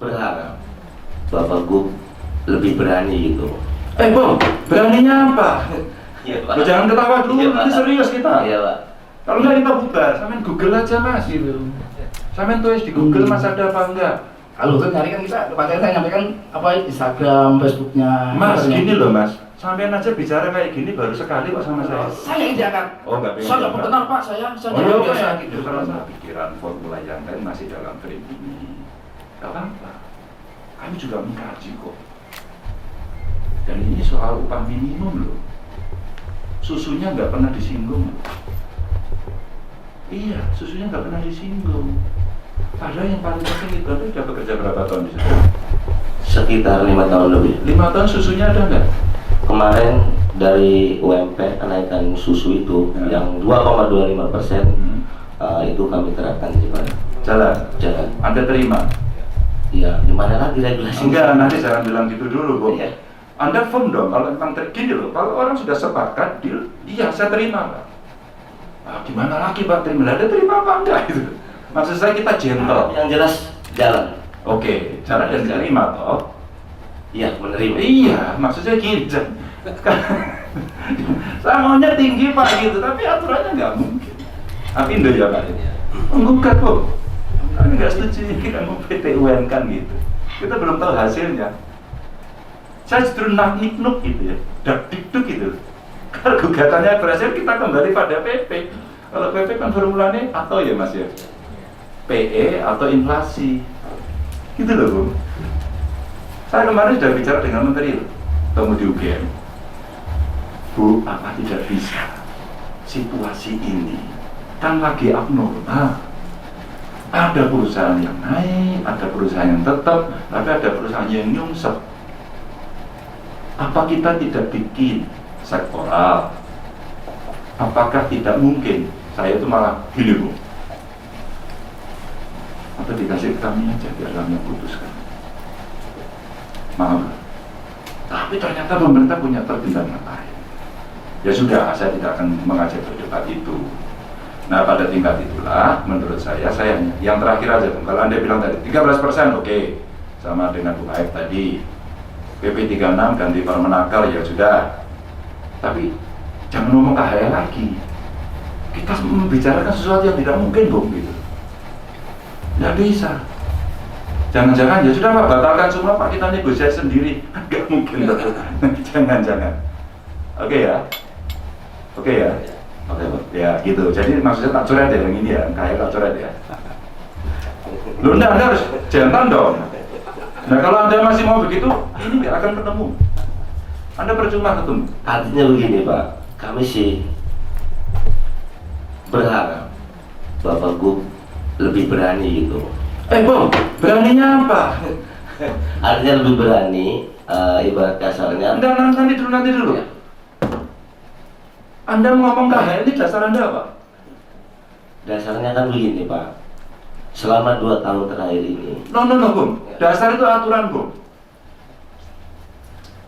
berharap Bapak Gub lebih berani gitu. Bom, beraninya apa? Iya Pak. Lo jangan ketawa dulu, Iya, Pak. nanti serius kita. Iya Pak. Kalau nggak kita bubar, sampean Google aja mas gitu. Sampean tulis di Google mas ada apa enggak? Kalau kan hari kan kita pakai saya nyampaikan apa Instagram, Facebooknya. Mas, Twitternya. gini loh mas, sampean aja bicara kayak gini baru sekali kok sama saya. Saya yang diangkat. Oh nggak pengen Saya nggak diangkat. berkenan pak, saya Oh tidak ya biasa oke, gitu. gitu kalau saya pikiran formula yang lain masih dalam frame ini, nggak apa-apa. Kami juga mengkaji kok. Dan ini soal upah minimum loh. Susunya nggak pernah disinggung loh. Iya, susunya nggak pernah disinggung. Padahal yang paling penting itu udah bekerja berapa tahun di sana? Sekitar 5 tahun lebih. 5 tahun susunya ada nggak? Kemarin dari UMP kenaikan susu itu Ya. yang 2,25%, itu kami terapkan di mana? Jalan. Jalan. Anda terima? Ya, di mana lagi regulasi? Enggak, nanti jangan bilang gitu dulu, Bu. Iya. Anda firm dong, kalau memang gini loh, kalau orang sudah sepakat, deal, iya saya terima, Pak. Ah, gimana lagi, Pak, terima? Ada terima apa enggak gitu? Maksud saya kita gentle. Yang jelas jalan. Oke, cara dan terima toh. Iya, menerima. Iya, maksud saya gini, Jan. Saya maunya tinggi, Pak, gitu, tapi aturannya nggak mungkin. Apindo ya, Pak? Menggugat, Bu. Kami nggak setuju, kita mau PT UN kan gitu. Kita belum tahu hasilnya. Saya justru nak-niknuk gitu ya, dak-dikduk gitu. Kalau gugatannya berhasil, kita kembali pada PP. Kalau PP kan formulanya atau ya Mas ya, PE atau inflasi. Gitu loh, Bu. Saya kemarin sudah bicara dengan Menteri loh, temu di UGM. Bu, apa tidak bisa situasi ini kan lagi abnormal. Ada perusahaan yang naik, ada perusahaan yang tetap, tapi ada perusahaan yang nyungsep. Apa kita tidak bikin sektoral? Apakah tidak mungkin? Saya itu malah gini, Bu. Atau dikasih ke kami aja, biar kami yang putuskan. Maaf. Tapi ternyata pemerintah punya terbintang lain. Ya sudah, saya tidak akan mengajak berdebat itu. Nah, pada tingkat itulah, menurut saya yang terakhir aja, kalau Anda bilang tadi 13%, oke, sama dengan Bung Aib tadi. PP 36 ganti Permenaker, ya sudah. Tapi jangan ngomong KHL lagi. Kita membicarakan sesuatu yang tidak mungkin, Bung, gitu. Nggak bisa. Jangan-jangan, ya sudah Pak, batalkan semua Pak, kita negosiasi sendiri. Nggak mungkin, jangan-jangan. Oke ya? Oke ya? Oke, Pak. Ya gitu. Jadi maksudnya tak coret ya yang ini ya, kayak tak coret ya. Lu Anda harus jantan dong. Nah kalau Anda masih mau begitu, ini nggak akan ketemu. Anda percuma ketemu. Artinya begini Pak, kami sih berharap Bapak Gub lebih berani gitu. Bom, beraninya apa? Artinya lebih berani, ibarat kasarnya. Nanti dulu. Ya. Anda ngomong KHL ini dasar Anda apa? Dasarnya kan begini Pak, selama 2 tahun terakhir ini No, Bung. Dasar itu aturan, Bung.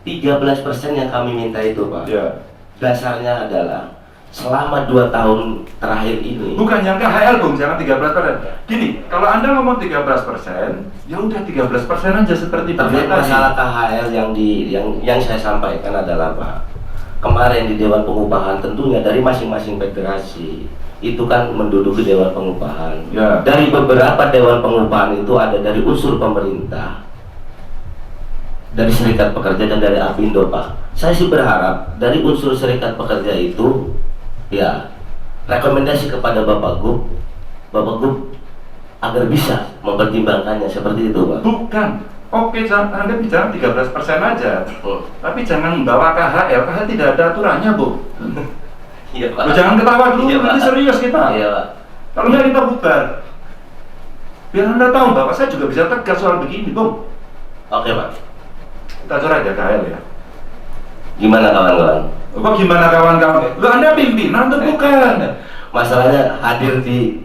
13% yang kami minta itu Pak, Ya. dasarnya adalah selama 2 tahun terakhir ini. Bukan yang KHL, Bung, jangan 13%. Gini, kalau Anda ngomong 13%, ya udah 13% aja seperti Tapi tadi. masalah KHL yang saya sampaikan adalah Pak, kemarin di Dewan Pengupahan tentunya dari masing-masing federasi itu kan menduduki Dewan Pengupahan. Ya. Dari beberapa Dewan Pengupahan itu ada dari unsur pemerintah, dari Serikat Pekerja dan dari Apindo Pak. Saya sih berharap dari unsur Serikat Pekerja itu ya rekomendasi kepada Bapak Gub agar bisa mempertimbangkannya seperti itu Pak. Bukan. Oke, Anda bicara 13% aja. Oh. Tapi jangan membawa KHL. KHL tidak ada aturannya, Bu. Iya Pak. Lu jangan ketawa dulu, Iya, nanti Pak. serius kita. Iya Pak. Kalau nggak kita bubar. Biar Anda tahu, Bapak saya juga bisa tegas soal begini, Bung. Oke Pak. Kita coret ya KHL ya. Gimana kawan-kawan? Kok gimana kawan-kawan? Lu Anda pimpinan tuh bukan. Masalahnya hadir di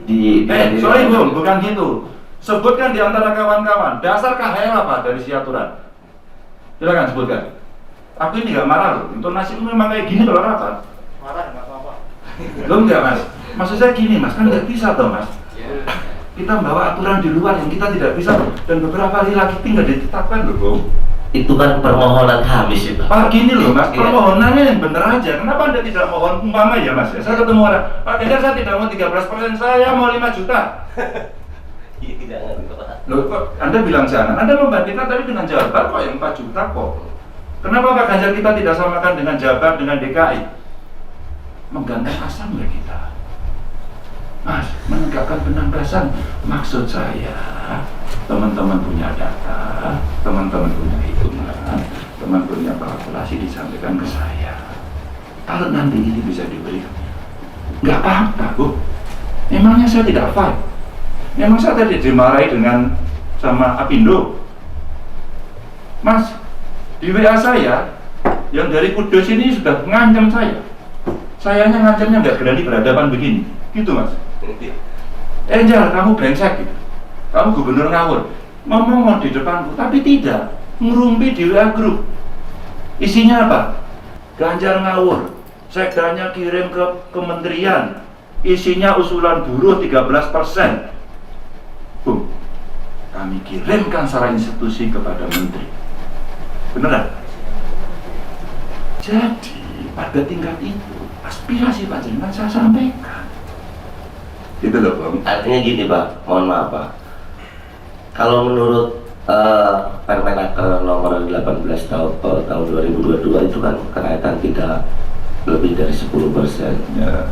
Sorry Bung, bukan gitu. Sebutkan di antara kawan-kawan, dasar KHL apa dari si aturan? Silakan sebutkan. Aku ini nggak marah loh, intonasi memang kayak gini kalau rapat. Marah nggak apa-apa. Lo enggak Mas, maksud saya gini Mas, kan nggak bisa toh Mas. Kita membawa aturan di luar yang kita tidak bisa, dan beberapa hari lagi tinggal ditetapkan loh, Bung. Itu kan permohonan kami sih Pak. Pak, gini loh Mas, Iya. permohonannya yang bener aja. Kenapa Anda tidak mohon umpama ya Mas? Ya, saya ketemu orang, Pak Ganjar saya tidak mau 13%, saya mau 5 juta. Iya, jangan Pak. Loh, kok Anda bilang jangan? Anda membandingkan tadi dengan Jabar kok yang 4 juta kok. Kenapa Pak Ganjar kita tidak samakan dengan Jabar, dengan DKI? Mengganteng asam nggak kita? Mas, menegakkan penanggasan. Maksud saya, teman-teman punya data, teman-teman punya hitungan, teman punya kalkulasi disampaikan ke saya. Kalau nanti ini bisa diberi, nggak apa-apa, Bu. Emangnya saya tidak fight? Memang saya tadi dimarahi dengan sama Apindo. Mas, di WA saya yang dari Kudus ini sudah ngancam saya. Sayanya ngancamnya nggak berani berhadapan begini, gitu Mas. Jar, kamu brengsek gitu. Kamu gubernur ngawur, ngomong di depanku, tapi tidak ngerumpi di WA grup. Isinya apa? Ganjar ngawur, sekdanya kirim ke kementerian, isinya usulan buruh 13%. Bung, kami kirimkan secara institusi kepada menteri. Beneran? Jadi pada tingkat itu aspirasi Pak Jenderal saya sampaikan. Gitu loh Bung. Artinya gini Pak, mohon maaf Pak. Kalau menurut Permenaker nomor 18 tahun 2022 itu kan kenaikan tidak lebih dari 10%. Ya.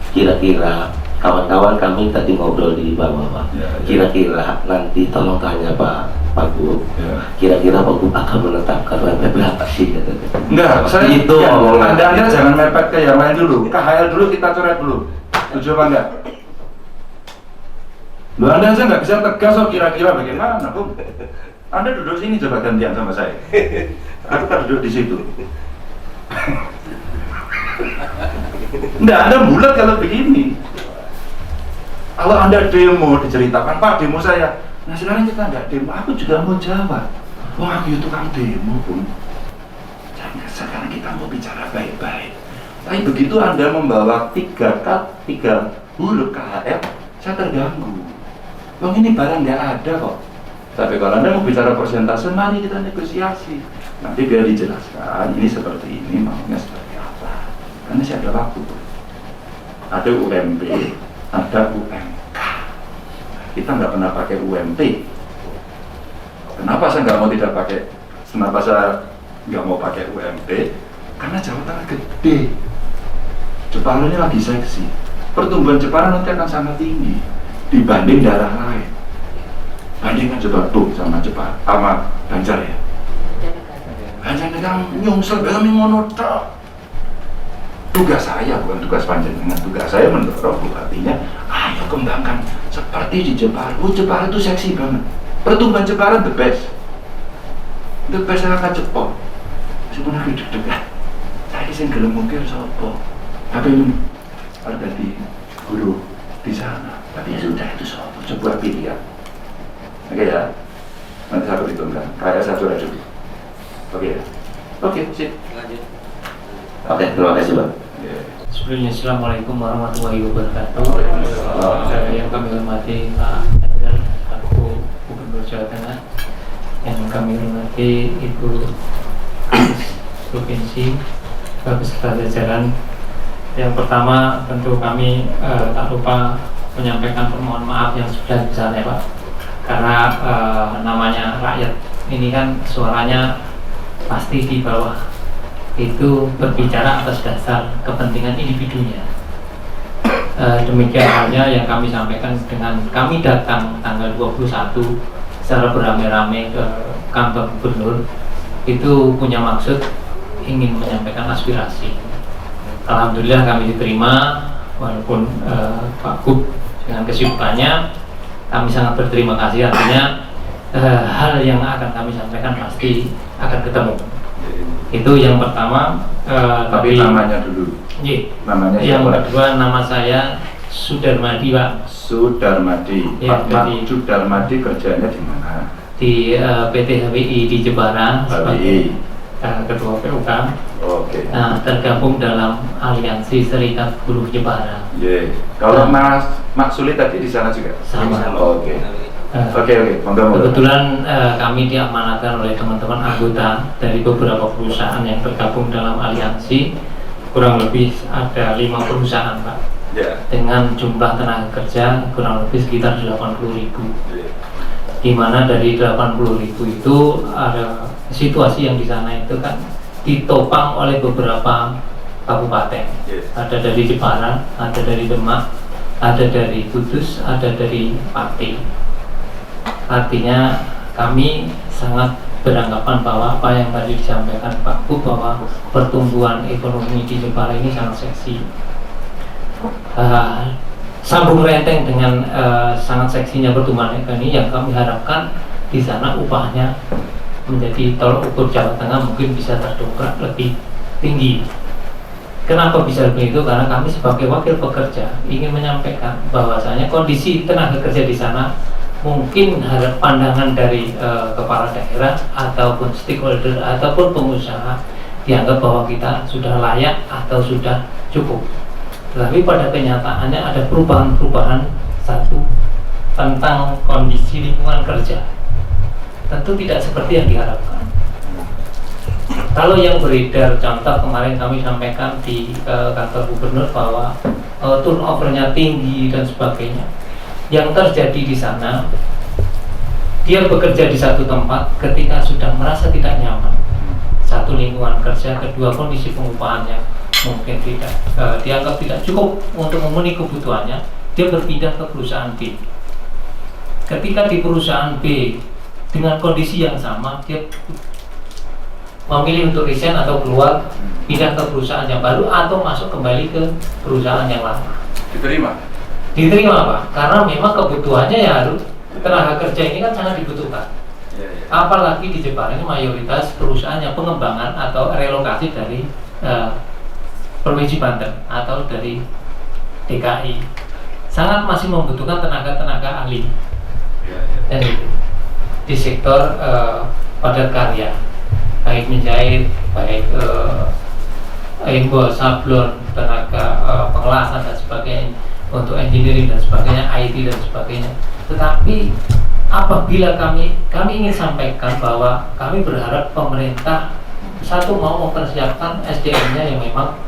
Kira-kira kawan-kawan kami tadi ngobrol di bawah Pak. Ya. Kira-kira nanti tolong tanya Pak Gub. Ya. Kira-kira Pak Gub akan menetapkan UMP berapa sih katanya. Enggak, saya itu ya, omongan. Anda jangan mepet ke yang lain dulu. KHL dulu kita coret dulu. Setuju apa enggak? Lu Anda aja nggak bisa tegas kok kira-kira bagaimana, Bung? Anda duduk sini coba gantian sama saya. Aku kan duduk di situ. Enggak, Anda bulat kalau begini. Kalau Anda demo diceritakan, Pak demo saya. Nah sekarang kita nggak demo, aku juga mau jawab. Wah, aku itu tukang demo, Bung. Jangan, sekarang kita mau bicara baik-baik. Tapi begitu Anda membawa tiga huruf KHL, saya terganggu. Bang, ini barang nggak ada kok. Tapi kalau Anda mau bicara persentase, mari kita negosiasi. Nanti biar dijelaskan, ini seperti ini, maunya seperti apa. Karena saya ada waktu. Ada UMP, ada UMK. Kita nggak pernah pakai UMP. Kenapa saya nggak mau tidak pakai? Kenapa saya nggak mau pakai UMP? Karena Jawa Tengah gede. Jepara ini lagi seksi. Pertumbuhan Jepara nanti akan sangat tinggi dibanding daerah lain. Bandingkan coba tuh sama Jepara, sama Banjar ya. Banjar negang nyungsel dalam ngono tok. Tugas saya bukan tugas panjenengan, tugas saya mendorong artinya ayo kembangkan seperti di Jepara. Oh, Jepara itu seksi banget. Pertumbuhan Jepara the best. The best akan cepot. Sebenarnya deg-degan. Saya sing gelem mungkir sapa. Tapi ini ada di guru di sana. Tapi ya sudah, itu sebuah pilihan. Oke ya, nanti saya perhitungkan. Kayak saya sudah dulu. Oke ya. Oke, sip. Lanjut. Oke, terima kasih Pak. Sebelumnya Assalamualaikum warahmatullahi wabarakatuh. Waalaikumsalam. Yang kami hormati Pak Ganjar selaku Gubernur Jawa Tengah, yang kami hormati Ibu Provinsi beserta jajaran. Yang pertama tentu kami tak lupa menyampaikan permohonan maaf yang sudah besar ya Pak, karena namanya rakyat ini kan suaranya pasti di bawah itu berbicara atas dasar kepentingan individunya. Demikian halnya yang kami sampaikan dengan kami datang tanggal 21 secara beramai-ramai ke kantor gubernur, itu punya maksud ingin menyampaikan aspirasi. Alhamdulillah kami diterima, walaupun Pak Gub dengan kesibukannya, kami sangat berterima kasih. Artinya hal yang akan kami sampaikan pasti akan ketemu. Itu yang pertama. Tapi namanya dulu. Iya. Namanya Yang siapa? kedua nama saya Sudarmadi Pak, Sudarmadi. Ya, Pak jadi- Sudarmadi kerjanya di mana? di PT HWI di Jepara sebagai HWI. Ketua PUK. Oke. Nah, tergabung dalam aliansi Serikat Buruh Jepara. Kalau Mak Sulit tadi di sana juga? Sama. Oke. Oke, monggo. Kebetulan kami diamanatkan oleh teman-teman anggota dari beberapa perusahaan yang tergabung dalam aliansi, kurang lebih ada 5 perusahaan, Pak. Ya. Dengan jumlah tenaga kerja kurang lebih sekitar 80.000. Di mana dari 80.000 itu ada situasi yang di sana itu kan ditopang oleh beberapa kabupaten. Ada dari Jepara, ada dari Demak, ada dari Kudus, ada dari Pati. Artinya kami sangat beranggapan bahwa apa yang tadi disampaikan Pak Bu, bahwa pertumbuhan ekonomi di Jepara ini sangat seksi. Sambung renteng dengan sangat seksinya pertumbuhan ekonomi yang kami harapkan di sana upahnya menjadi tolok ukur Jawa Tengah mungkin bisa terdongkrak lebih tinggi. Kenapa bisa begitu? Karena kami sebagai wakil pekerja ingin menyampaikan bahwasanya kondisi tenaga kerja di sana mungkin harap pandangan dari kepala daerah ataupun stakeholder ataupun pengusaha dianggap bahwa kita sudah layak atau sudah cukup. Tetapi pada kenyataannya ada perubahan-perubahan satu tentang kondisi lingkungan kerja. Tentu tidak seperti yang diharapkan. Kalau yang beredar, contoh kemarin kami sampaikan di kantor gubernur bahwa turnovernya tinggi dan sebagainya. Yang terjadi di sana, dia bekerja di satu tempat ketika sudah merasa tidak nyaman. Satu, lingkungan kerja, kedua, kondisi pengupahannya mungkin tidak dianggap tidak cukup untuk memenuhi kebutuhannya, dia berpindah ke perusahaan B. Ketika di perusahaan B dengan kondisi yang sama, dia memilih untuk resign atau keluar, pindah ke perusahaan yang baru atau masuk kembali ke perusahaan yang lama. Diterima Pak, karena memang kebutuhannya ya harus, tenaga kerja ini kan sangat dibutuhkan. Apalagi di Jepara ini mayoritas perusahaan yang pengembangan atau relokasi dari Provinsi Banten atau dari DKI sangat masih membutuhkan tenaga-tenaga ahli dan di sektor padat karya, baik menjahit, baik embos, sablon, tenaga pengelasan dan sebagainya, untuk engineering dan sebagainya, IT dan sebagainya. Tetapi apabila kami ingin sampaikan bahwa kami berharap pemerintah satu mau mempersiapkan SDM-nya yang memang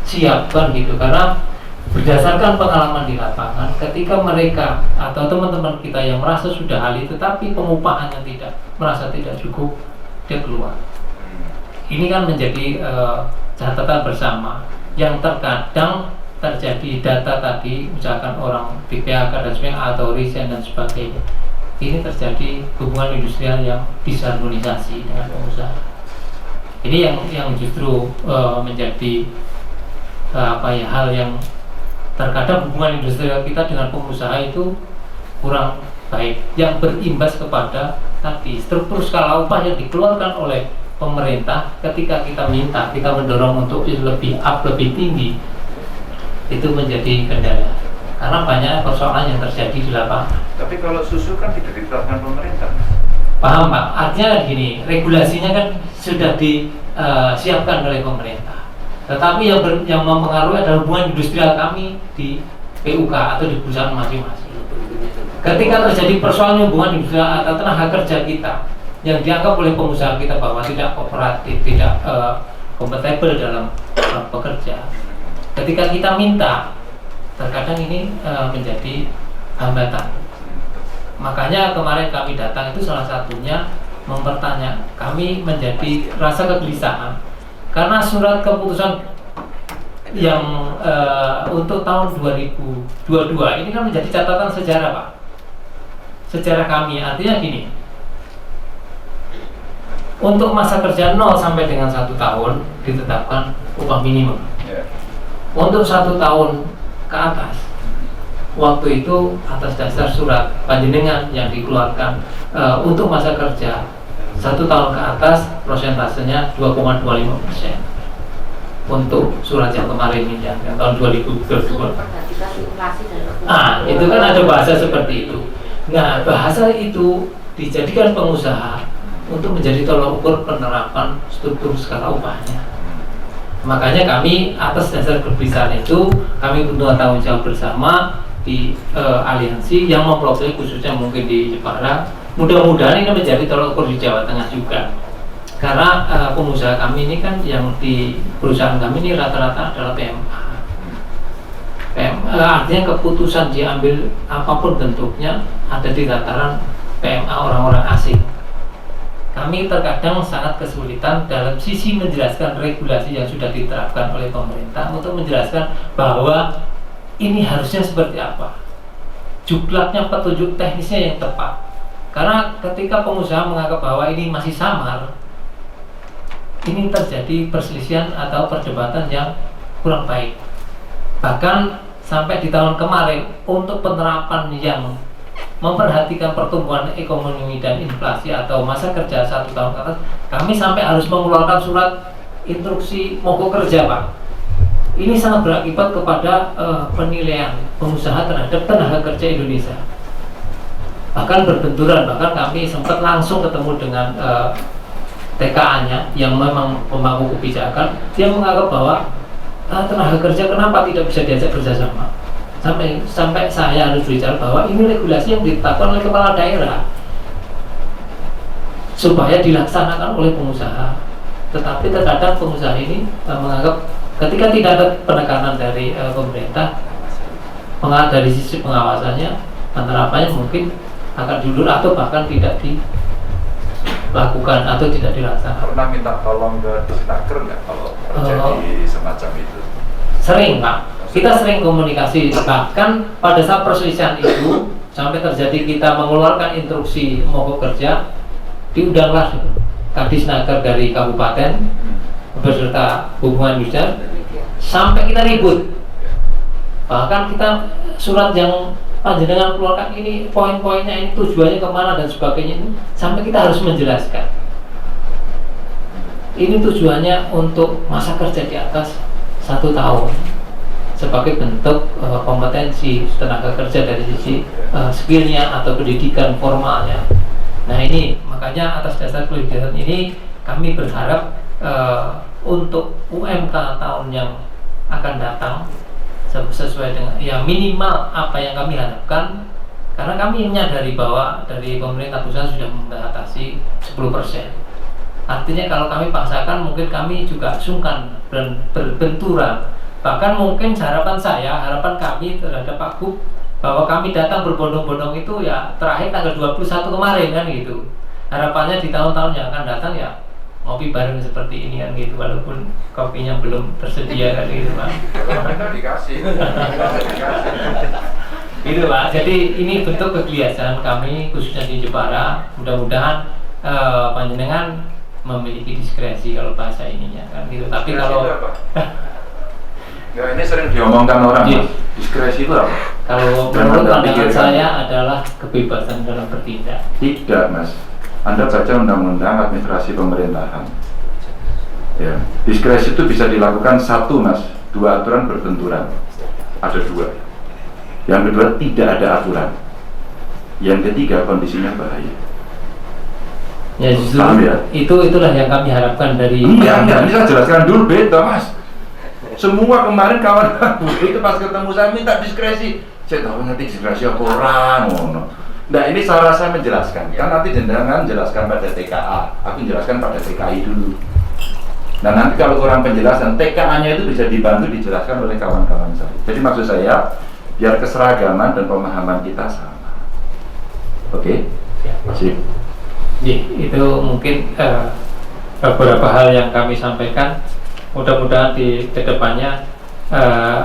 siapkan gitu, karena berdasarkan pengalaman di lapangan, ketika mereka atau teman-teman kita yang merasa sudah ahli tetapi pengupahannya merasa tidak cukup, dia keluar. Ini kan menjadi catatan bersama yang terkadang terjadi data tadi, misalkan orang di PHK dan sebagainya atau resign dan sebagainya. Ini terjadi hubungan industrial yang disharmonisasi dengan pengusaha. Ini yang justru menjadi hal yang terkadang hubungan industrial kita dengan pengusaha itu kurang baik, yang berimbas kepada tadi struktur skala upah yang dikeluarkan oleh pemerintah. Ketika kita mendorong untuk lebih tinggi, itu menjadi kendala karena banyak persoalan yang terjadi di lapangan. Tapi kalau susu kan tidak ditetapkan pemerintah. Paham Pak, artinya gini, regulasinya kan sudah disiapkan oleh pemerintah, tetapi yang mempengaruhi adalah hubungan industrial kami di PUK atau di perusahaan masing-masing. Ketika terjadi persoalan hubungan industrial atau tenaga kerja kita yang dianggap oleh pengusaha kita bahwa tidak kooperatif, tidak kompatibel dalam bekerja, ketika kita minta, terkadang ini menjadi hambatan. Makanya kemarin kami datang itu salah satunya mempertanya, kami menjadi rasa kegelisahan karena surat keputusan yang untuk tahun 2022 ini kan menjadi catatan sejarah Pak, sejarah kami. Artinya gini, untuk masa kerja 0 sampai dengan 1 tahun ditetapkan upah minimum. Untuk 1 tahun ke atas, waktu itu atas dasar surat panjenengan yang dikeluarkan untuk masa kerja 1 tahun ke atas, prosentasenya 2,25%. Untuk surat yang kemarin ini yang tahun 2022. Itu kan ada bahasa seperti itu. Nah, bahasa itu dijadikan pengusaha untuk menjadi tolak ukur penerapan struktur skala upahnya. Makanya kami atas dasar kebijakan itu kami bentuk tanggung jawab bersama di aliansi yang mempelopori khususnya mungkin di Jepara. Mudah-mudahan ini menjadi tolak ukur di Jawa Tengah juga. Karena pengusaha kami ini kan yang di perusahaan kami ini rata-rata adalah PMA. Artinya keputusan diambil apapun bentuknya ada di tataran PMA orang-orang asing. Kami terkadang sangat kesulitan dalam sisi menjelaskan regulasi yang sudah diterapkan oleh pemerintah untuk menjelaskan bahwa ini harusnya seperti apa, juklaknya petunjuk teknisnya yang tepat. Karena ketika pengusaha menganggap bahwa ini masih samar, ini terjadi perselisihan atau perdebatan yang kurang baik. Bahkan sampai di tahun kemarin untuk penerapan yang memperhatikan pertumbuhan ekonomi dan inflasi atau masa kerja 1 tahun ke atas, kami sampai harus mengeluarkan surat instruksi mogok kerja, Pak. Ini sangat berakibat kepada penilaian pengusaha terhadap tenaga kerja Indonesia. Bahkan berbenturan, bahkan kami sempat langsung ketemu dengan TKA-nya yang memang pemangku kebijakan. Dia menganggap bahwa tenaga kerja kenapa tidak bisa diajak kerjasama. Sampai saya harus bicara bahwa ini regulasi yang ditetapkan oleh kepala daerah supaya dilaksanakan oleh pengusaha. Tetapi terkadang pengusaha ini menganggap ketika tidak ada penekanan dari pemerintah, dari sisi pengawasannya, penerapannya mungkin akan diulur atau bahkan tidak dilakukan atau tidak dilaksanakan. Pernah minta tolong ke Disnaker nggak kalau terjadi semacam itu? Sering, Pak. Kita sering komunikasi, bahkan pada saat perselisihan itu sampai terjadi kita mengeluarkan instruksi mogok kerja, diundanglah Kadisnaker dari kabupaten beserta hubungan industrial sampai kita ribut. Bahkan kita surat yang panjenengan keluarkan ini poin-poinnya ini tujuannya kemana dan sebagainya ini sampai kita harus menjelaskan. Ini tujuannya untuk masa kerja di atas 1 tahun. Sebagai bentuk kompetensi tenaga kerja dari sisi skillnya atau pendidikan formalnya. Nah ini makanya atas dasar kebijakan ini kami berharap untuk UMK tahun yang akan datang sesuai dengan ya minimal apa yang kami harapkan, karena kami menyadari bahwa dari pemerintah pusat sudah membatasi 10%. Artinya kalau kami paksakan mungkin kami juga sungkan dan berbenturan. Bahkan mungkin harapan kami terhadap Pak Gub bahwa kami datang berbondong-bondong itu ya terakhir tanggal 21 kemarin kan gitu. Harapannya di tahun-tahun yang akan datang ya ngopi bareng seperti ini kan gitu, walaupun kopinya belum tersedia kan gitu, Pak. Kita dikasih. Gitu, Pak. Jadi ini bentuk kegiatan kami khususnya di Jepara. Mudah-mudahan panjenengan memiliki diskresi kalau bahasa ininya kan gitu. Tapi kalau ya ini sering diomongkan orang, Mas. Diskresi itu apa? Kalau menurut pandangan saya adalah kebebasan dalam bertindak. Tidak, Mas. Anda baca Undang-Undang Administrasi Pemerintahan. Ya, diskresi itu bisa dilakukan 1, Mas. 2 aturan berbenturan. Ada 2. Yang kedua tidak ada aturan. Yang ketiga kondisinya bahaya. Ya justru ya? itulah yang kami harapkan dari. Enggak, ini saya jelaskan dulu beda, Mas. Semua kemarin kawan aku itu pas ketemu saya minta diskresi. Saya tahu nanti diskresi apa orang ngono. Nah ini saya menjelaskan. Kan nanti jenengan jelaskan pada TKA, aku jelaskan pada TKI dulu. Nah nanti kalau kurang penjelasan, TKA-nya itu bisa dibantu dijelaskan oleh kawan-kawan saya. Jadi maksud saya biar keseragaman dan pemahaman kita sama. Oke? Sip. Ya, itu mungkin beberapa hal yang kami sampaikan. Mudah-mudahan di kedepannya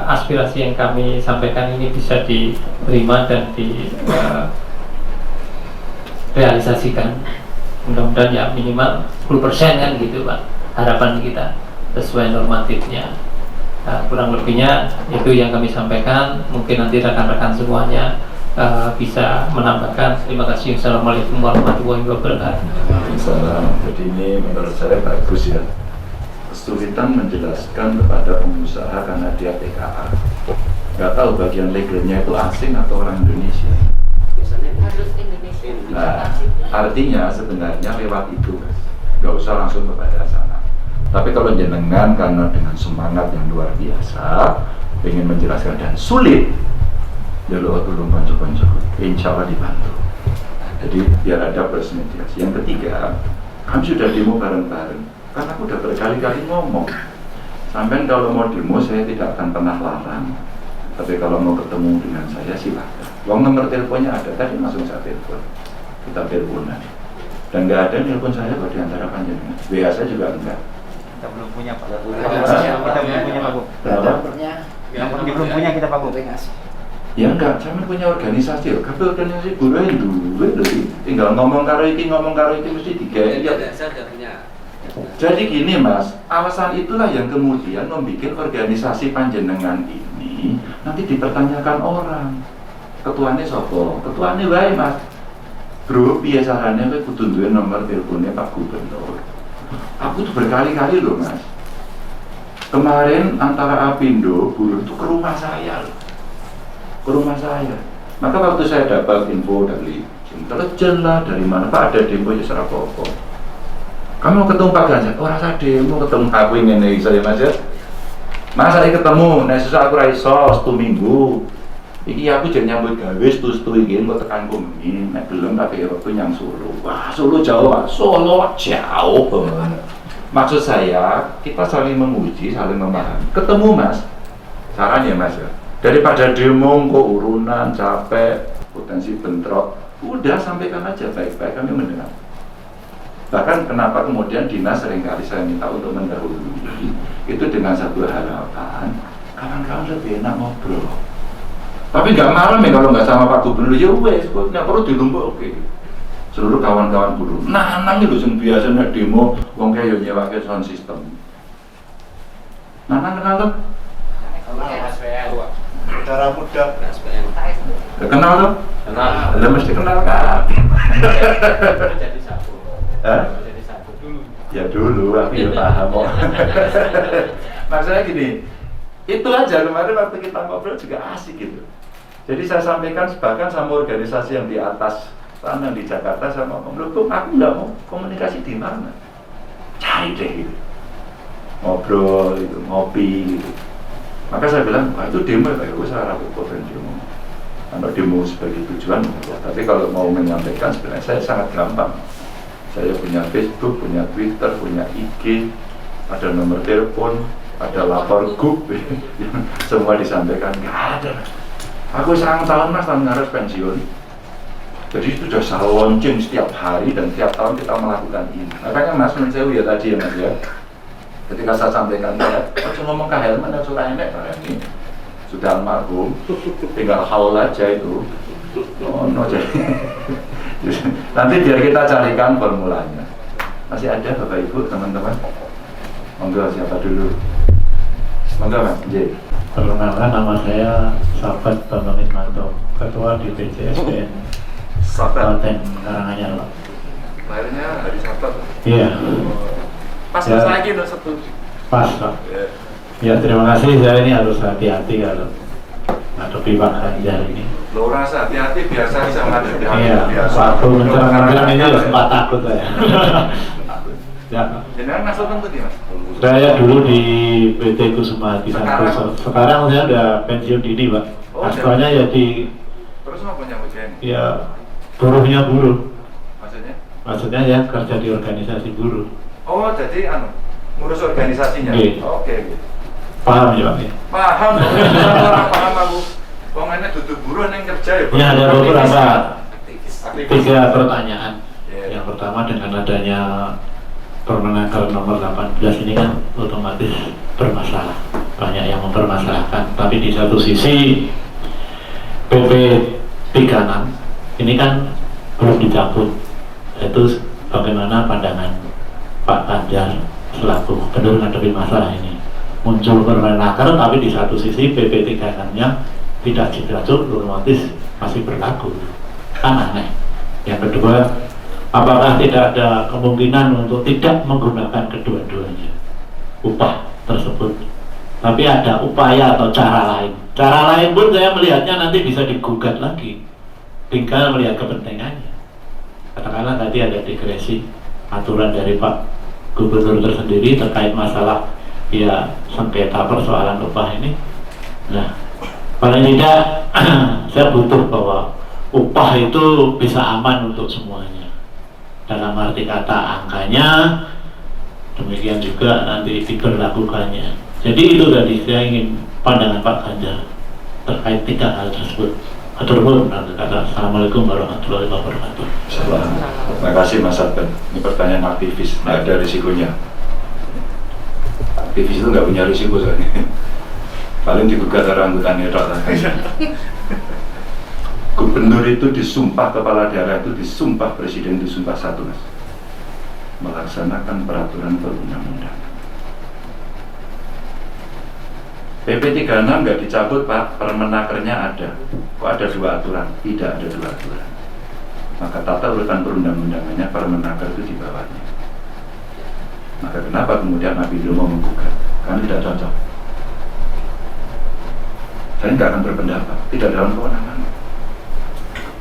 aspirasi yang kami sampaikan ini bisa diterima dan direalisasikan. Mudah-mudahan ya minimal 10% kan gitu, Pak, harapan kita sesuai normatifnya. Kurang lebihnya itu yang kami sampaikan. Mungkin nanti rekan-rekan semuanya bisa menambahkan. Terima kasih. Assalamualaikum warahmatullahi wabarakatuh. Jadi ini menurut saya bagus ya. Kesulitan menjelaskan kepada pengusaha karena dia TKA. Nggak tahu bagian legalnya itu asing atau orang Indonesia. Nah, artinya sebenarnya lewat itu, Mas. Nggak usah langsung kepada sana. Tapi kalau jenengan karena dengan semangat yang luar biasa, ingin menjelaskan dan sulit, ya lo tolong konco-konco, insya Allah dibantu. Jadi biar ada proses mediasi. Yang ketiga, kami sudah demo bareng-bareng. Karena aku udah berkali-kali ngomong, sampai kalau mau demo saya tidak akan pernah larang. Tapi kalau mau ketemu dengan saya silahkan. Uang nomor teleponnya ada, tadi langsung saya telepon. Kita teleponan. Dan nggak ada telepon saya kok diantara panjenengan. WA saya juga enggak. Kita belum punya Pak. Kita belum punya Pak Bu. Nomornya Belum punya kita Pak Bu. Ya enggak, saya punya organisasi loh. Tapi organisasi buruh itu dulu, tinggal ngomong karo iki mesti digawe. Saya sudah punya. Jadi gini Mas, alasan itulah yang kemudian membuat organisasi panjenengan ini nanti dipertanyakan orang. Ketuanya sopo? Ketuanya wae Mas. Bro, piye carane kowe kudu duwe nomor teleponnya Pak Gubernur. Aku tuh berkali-kali loh Mas. Kemarin antara Apindo buruh itu ke rumah saya loh. Ke rumah saya. Maka waktu saya dapat info dari intelijen lah, dari mana Pak ada demo ya serap apa. Kamu mau ketemu Pak Ganjar? Oh rasa demo ketemu aku ini saya Mas ya. Mas saya ketemu, nah susah aku raiso 1 minggu. Iki aku jadi nyambut gawe stu iki engko tekan Kuning, nek belum tapi waktu yang Solo. Wah, Solo jauh, Solo jauh banget. Maksud saya, kita saling menguji, saling memahami. Ketemu Mas. Caranya Mas ya. Daripada demo kok urunan, capek, potensi bentrok, udah sampaikan aja baik-baik kami mendengar. Bahkan kenapa kemudian dinas seringkali saya minta untuk mendahului itu dengan satu harapan, kawan-kawan lebih enak ngobrol. Tapi nggak marah ya kalau nggak sama Pak Gubernur, ya wes, kok nggak perlu dilumpuk, oke. Seluruh kawan-kawan buruh, nah nang itu yang biasa nak demo, wong kayak nyewa kayak sound system. Nah kenal tuh? Saudara muda. Kenal tuh? Kenal. Lah mesti kenal kan? Jadi satu. Jadi satu dulu. Ya dulu, aku ya paham kok. Maksudnya gini, itu aja kemarin waktu kita ngobrol juga asik gitu. Jadi saya sampaikan bahkan sama organisasi yang di atas sana di Jakarta sama ngomong, loh aku nggak mau komunikasi di mana, cari deh gitu, ngobrol gitu, ngopi gitu. Maka saya bilang, wah itu demo ya, gue saya ragu potensi demo. Kalau demo sebagai tujuan, ya. Tapi kalau mau menyampaikan sebenarnya saya sangat gampang. Saya punya Facebook, punya Twitter, punya IG, ada nomor telepon, ada lapor grup, semua disampaikan. Nggak ada. Aku 9 tahun Mas, tahun harus pensiun. Jadi itu sudah saya launching setiap hari dan setiap tahun kita melakukan ini. Makanya Mas menurut saya ya tadi ya Mas ya. Ketika saya sampaikan ya, aku ngomong ke Helman dan sudah enek ini sudah almarhum, tinggal haul aja itu. Oh, no, jadi. Nanti biar kita carikan formulanya. Masih ada Bapak Ibu teman-teman? Monggo siapa dulu? Monggo Mas. J. Perkenalkan, nama saya Sahabat Bambang Ismanto, Ketua DPC SPN Kabupaten Karanganyar. Lahirnya hari Sabat. Iya. Pas Ya. lagi udah satu. Pas Pak. Ya terima kasih, saya ini harus hati-hati kalau ngadepi Pak Ganjar ini. Lo rasa hati-hati biasa bisa menghadapi Iya, biasa. waktu menjelang ini sempat takut saya. Ya, Jenengan masuk tentu nih Mas. saya dulu di PT Kusuma Hati Santoso. Sekarang saya udah pensiun dini Pak. Oh, Asalnya ya di Terus mau punya ujian? ya buruhnya buruh. Maksudnya? Maksudnya ya kerja di organisasi buruh. Oh jadi ngurus organisasinya? Iya. Oke. Paham ya Pak? Paham, orang paham aku. Pokoknya duduk buruh yang kerja ya. Ya ada beberapa Aktivis. 3 pertanyaan. Iya. Yang pertama dengan adanya Permenaker nomor 18 ini kan otomatis bermasalah, banyak yang mempermasalahkan. Tapi di satu sisi PP 36 ini kan belum dicabut. Itu bagaimana pandangan Pak Ganjar selaku gubernur menghadapi masalah ini? Muncul Permenaker tapi di satu sisi PP 36-nya tidak dicabut, otomatis masih berlaku. Kan aneh. Yang kedua, apakah tidak ada kemungkinan untuk tidak menggunakan kedua-duanya upah tersebut, tapi ada upaya atau cara lain? Cara lain pun saya melihatnya nanti bisa digugat lagi tinggal melihat kepentingannya. Katakanlah tadi ada digresi aturan dari Pak Gubernur tersendiri terkait masalah ya sengketa persoalan upah ini. Nah, paling tidak saya butuh bahwa upah itu bisa aman untuk semuanya. Dalam arti kata angkanya, demikian juga nanti diberlakukannya. Jadi itu tadi saya ingin pandangan Pak Ganjar terkait 3 hal tersebut. Assalamualaikum warahmatullahi wabarakatuh. Terima kasih Mas Arben. Ini pertanyaan aktivis, nggak ada risikonya. Aktivis itu nggak punya risiko soalnya. Paling digugat orang anggotanya tok. Gubernur itu disumpah, kepala daerah itu disumpah, presiden disumpah satu, Mas. Melaksanakan peraturan perundang-undangan. PP 36 nggak dicabut Pak, permenakernya ada. Kok ada 2 aturan? Tidak ada 2 aturan. Maka tata urutan perundang-undangannya permenaker itu di bawahnya. Maka kenapa kemudian Apindo mau menggugat? Karena tidak cocok. Saya nggak akan berpendapat, tidak dalam kewenangan.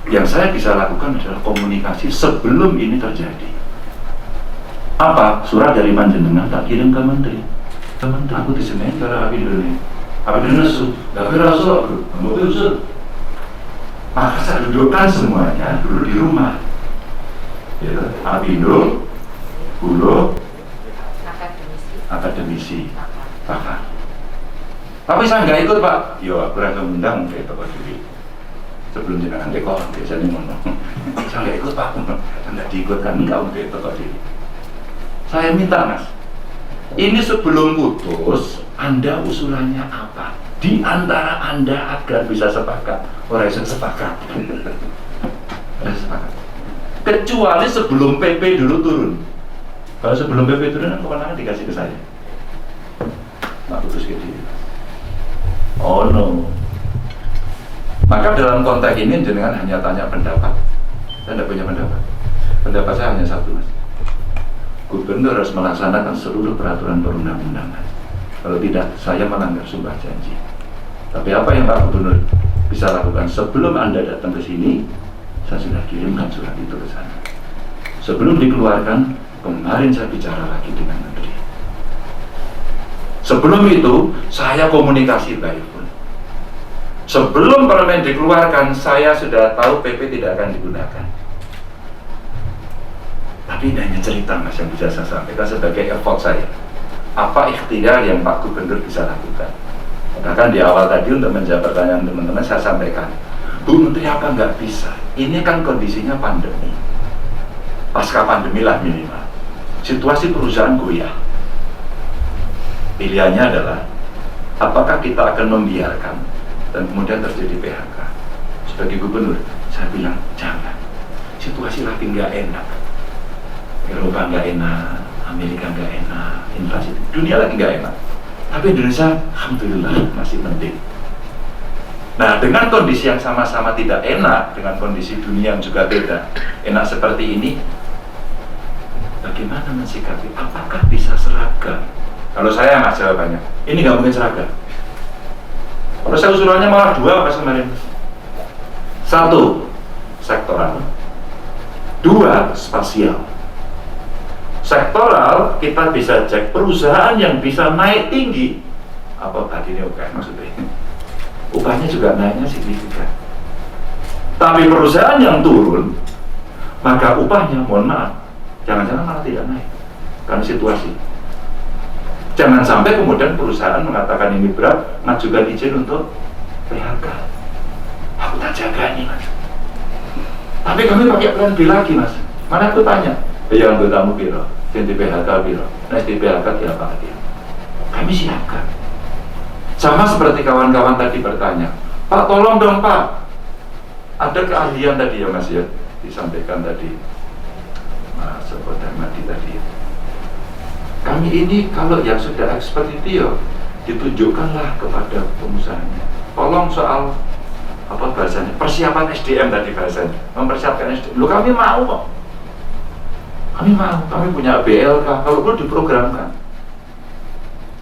Yang saya bisa lakukan adalah komunikasi sebelum ini terjadi. Apa? Surat dari panjenengan tak kirim ke menteri. Aku di sini karena Apindo ini. Apindo nesu, tapi rasul, mau usul. Maka saya dudukkan semuanya dulu di rumah. Ya, Apindo, Bulog, akademisi, pakar. Tapi saya nggak ikut Pak. Yo, aku rasa undang kayak toko diri. Sebelum jenengan dekor, biasanya ngomong. Saya nggak ikut Pak. Saya nggak diikutkan, nggak untuk toko diri. Saya minta Mas. Ini sebelum putus, Anda usulannya apa? Di antara Anda agar bisa sepakat. Orang yang sepakat. Sepakat. Kecuali sebelum PP dulu turun. Kalau sebelum PP turun, kewenangan dikasih ke saya. Nggak putus gitu. Oh no. Maka dalam konteks ini jenengan hanya tanya pendapat. Saya tidak punya pendapat. Pendapat saya hanya satu Mas. Gubernur harus melaksanakan seluruh peraturan perundang-undangan. Kalau tidak, saya melanggar sumpah janji. Tapi apa yang Pak Gubernur bisa lakukan sebelum Anda datang ke sini, saya sudah kirimkan surat itu ke sana. Sebelum dikeluarkan, kemarin saya bicara lagi dengan menteri. Sebelum itu, saya komunikasi baik pun. Sebelum permen dikeluarkan, saya sudah tahu PP tidak akan digunakan. Tapi ini hanya cerita Mas yang bisa saya sampaikan sebagai effort saya. Apa ikhtiar yang Pak Gubernur bisa lakukan? Bahkan di awal tadi untuk menjawab pertanyaan teman-teman saya sampaikan, Bu Menteri apa nggak bisa? Ini kan kondisinya pandemi. Pasca pandemi lah minimal. Situasi perusahaan goyah. Pilihannya adalah apakah kita akan membiarkan dan kemudian terjadi PHK. Sebagai gubernur, saya bilang jangan. Situasi lagi nggak enak. Eropa nggak enak, Amerika nggak enak, inflasi dunia lagi nggak enak. Tapi Indonesia, alhamdulillah masih penting. Nah, dengan kondisi yang sama-sama tidak enak, dengan kondisi dunia yang juga beda, enak seperti ini, bagaimana mensikapi? Apakah bisa seragam? Kalau saya nggak jawabannya, ini nggak mungkin seragam. Kalau saya usulannya malah 2 apa kemarin? 1, sektoral. 2, spasial. Sektoral, kita bisa cek perusahaan yang bisa naik tinggi. Apa tadi ini UKM maksudnya? Upahnya juga naiknya signifikan. Tapi perusahaan yang turun, maka upahnya, mohon maaf, jangan-jangan malah tidak naik. Karena situasi. Jangan sampai kemudian perusahaan mengatakan ini berat, mengajukan izin untuk PHK. Aku tak jaga ini Mas. Tapi kami pakai plan B lagi Mas. Mana aku tanya? Ya anggotamu biro, ganti PHK biro. Nah di PHK apa dia? Kami siapkan. Sama seperti kawan-kawan tadi bertanya, Pak tolong dong Pak, ada keahlian tadi ya Mas ya, disampaikan tadi Mas Darmadi tadi. Kami ini kalau yang sudah expert itu ya ditunjukkanlah kepada pengusahanya. Tolong soal apa bahasanya, persiapan SDM tadi bahasanya, mempersiapkan SDM. Loh kami mau kok. Kami mau, kami punya BLK, kalau perlu diprogramkan.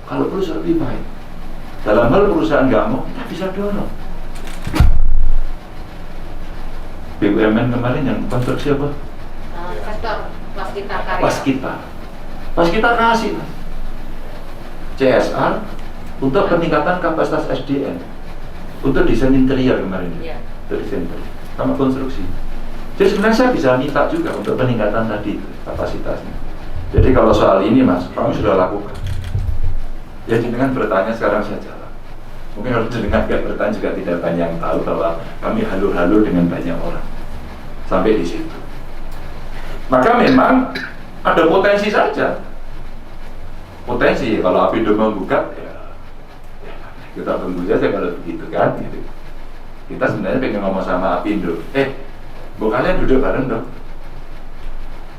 Kalau perlu lebih baik. Dalam hal perusahaan nggak mau, kita bisa dorong. BUMN kemarin yang konstruksi apa? Sektor Waskita Karya. Pas kita kasih Mas. CSR untuk peningkatan kapasitas SDM, untuk desain interior kemarin, Iya. untuk desain interior, sama konstruksi. Jadi sebenarnya saya bisa minta juga untuk peningkatan tadi kapasitasnya. Jadi kalau soal ini Mas, kami sudah lakukan. Ya jenengan bertanya sekarang saya jawab. Mungkin kalau jenengan nggak bertanya juga tidak banyak yang tahu bahwa kami halu-halu dengan banyak orang sampai di situ. Maka memang ada potensi saja. Potensi kalau Apindo menggugat ya kita tunggu saja kalau begitu kan gitu. Kita sebenarnya pengen ngomong sama Apindo, bu kalian duduk bareng dong.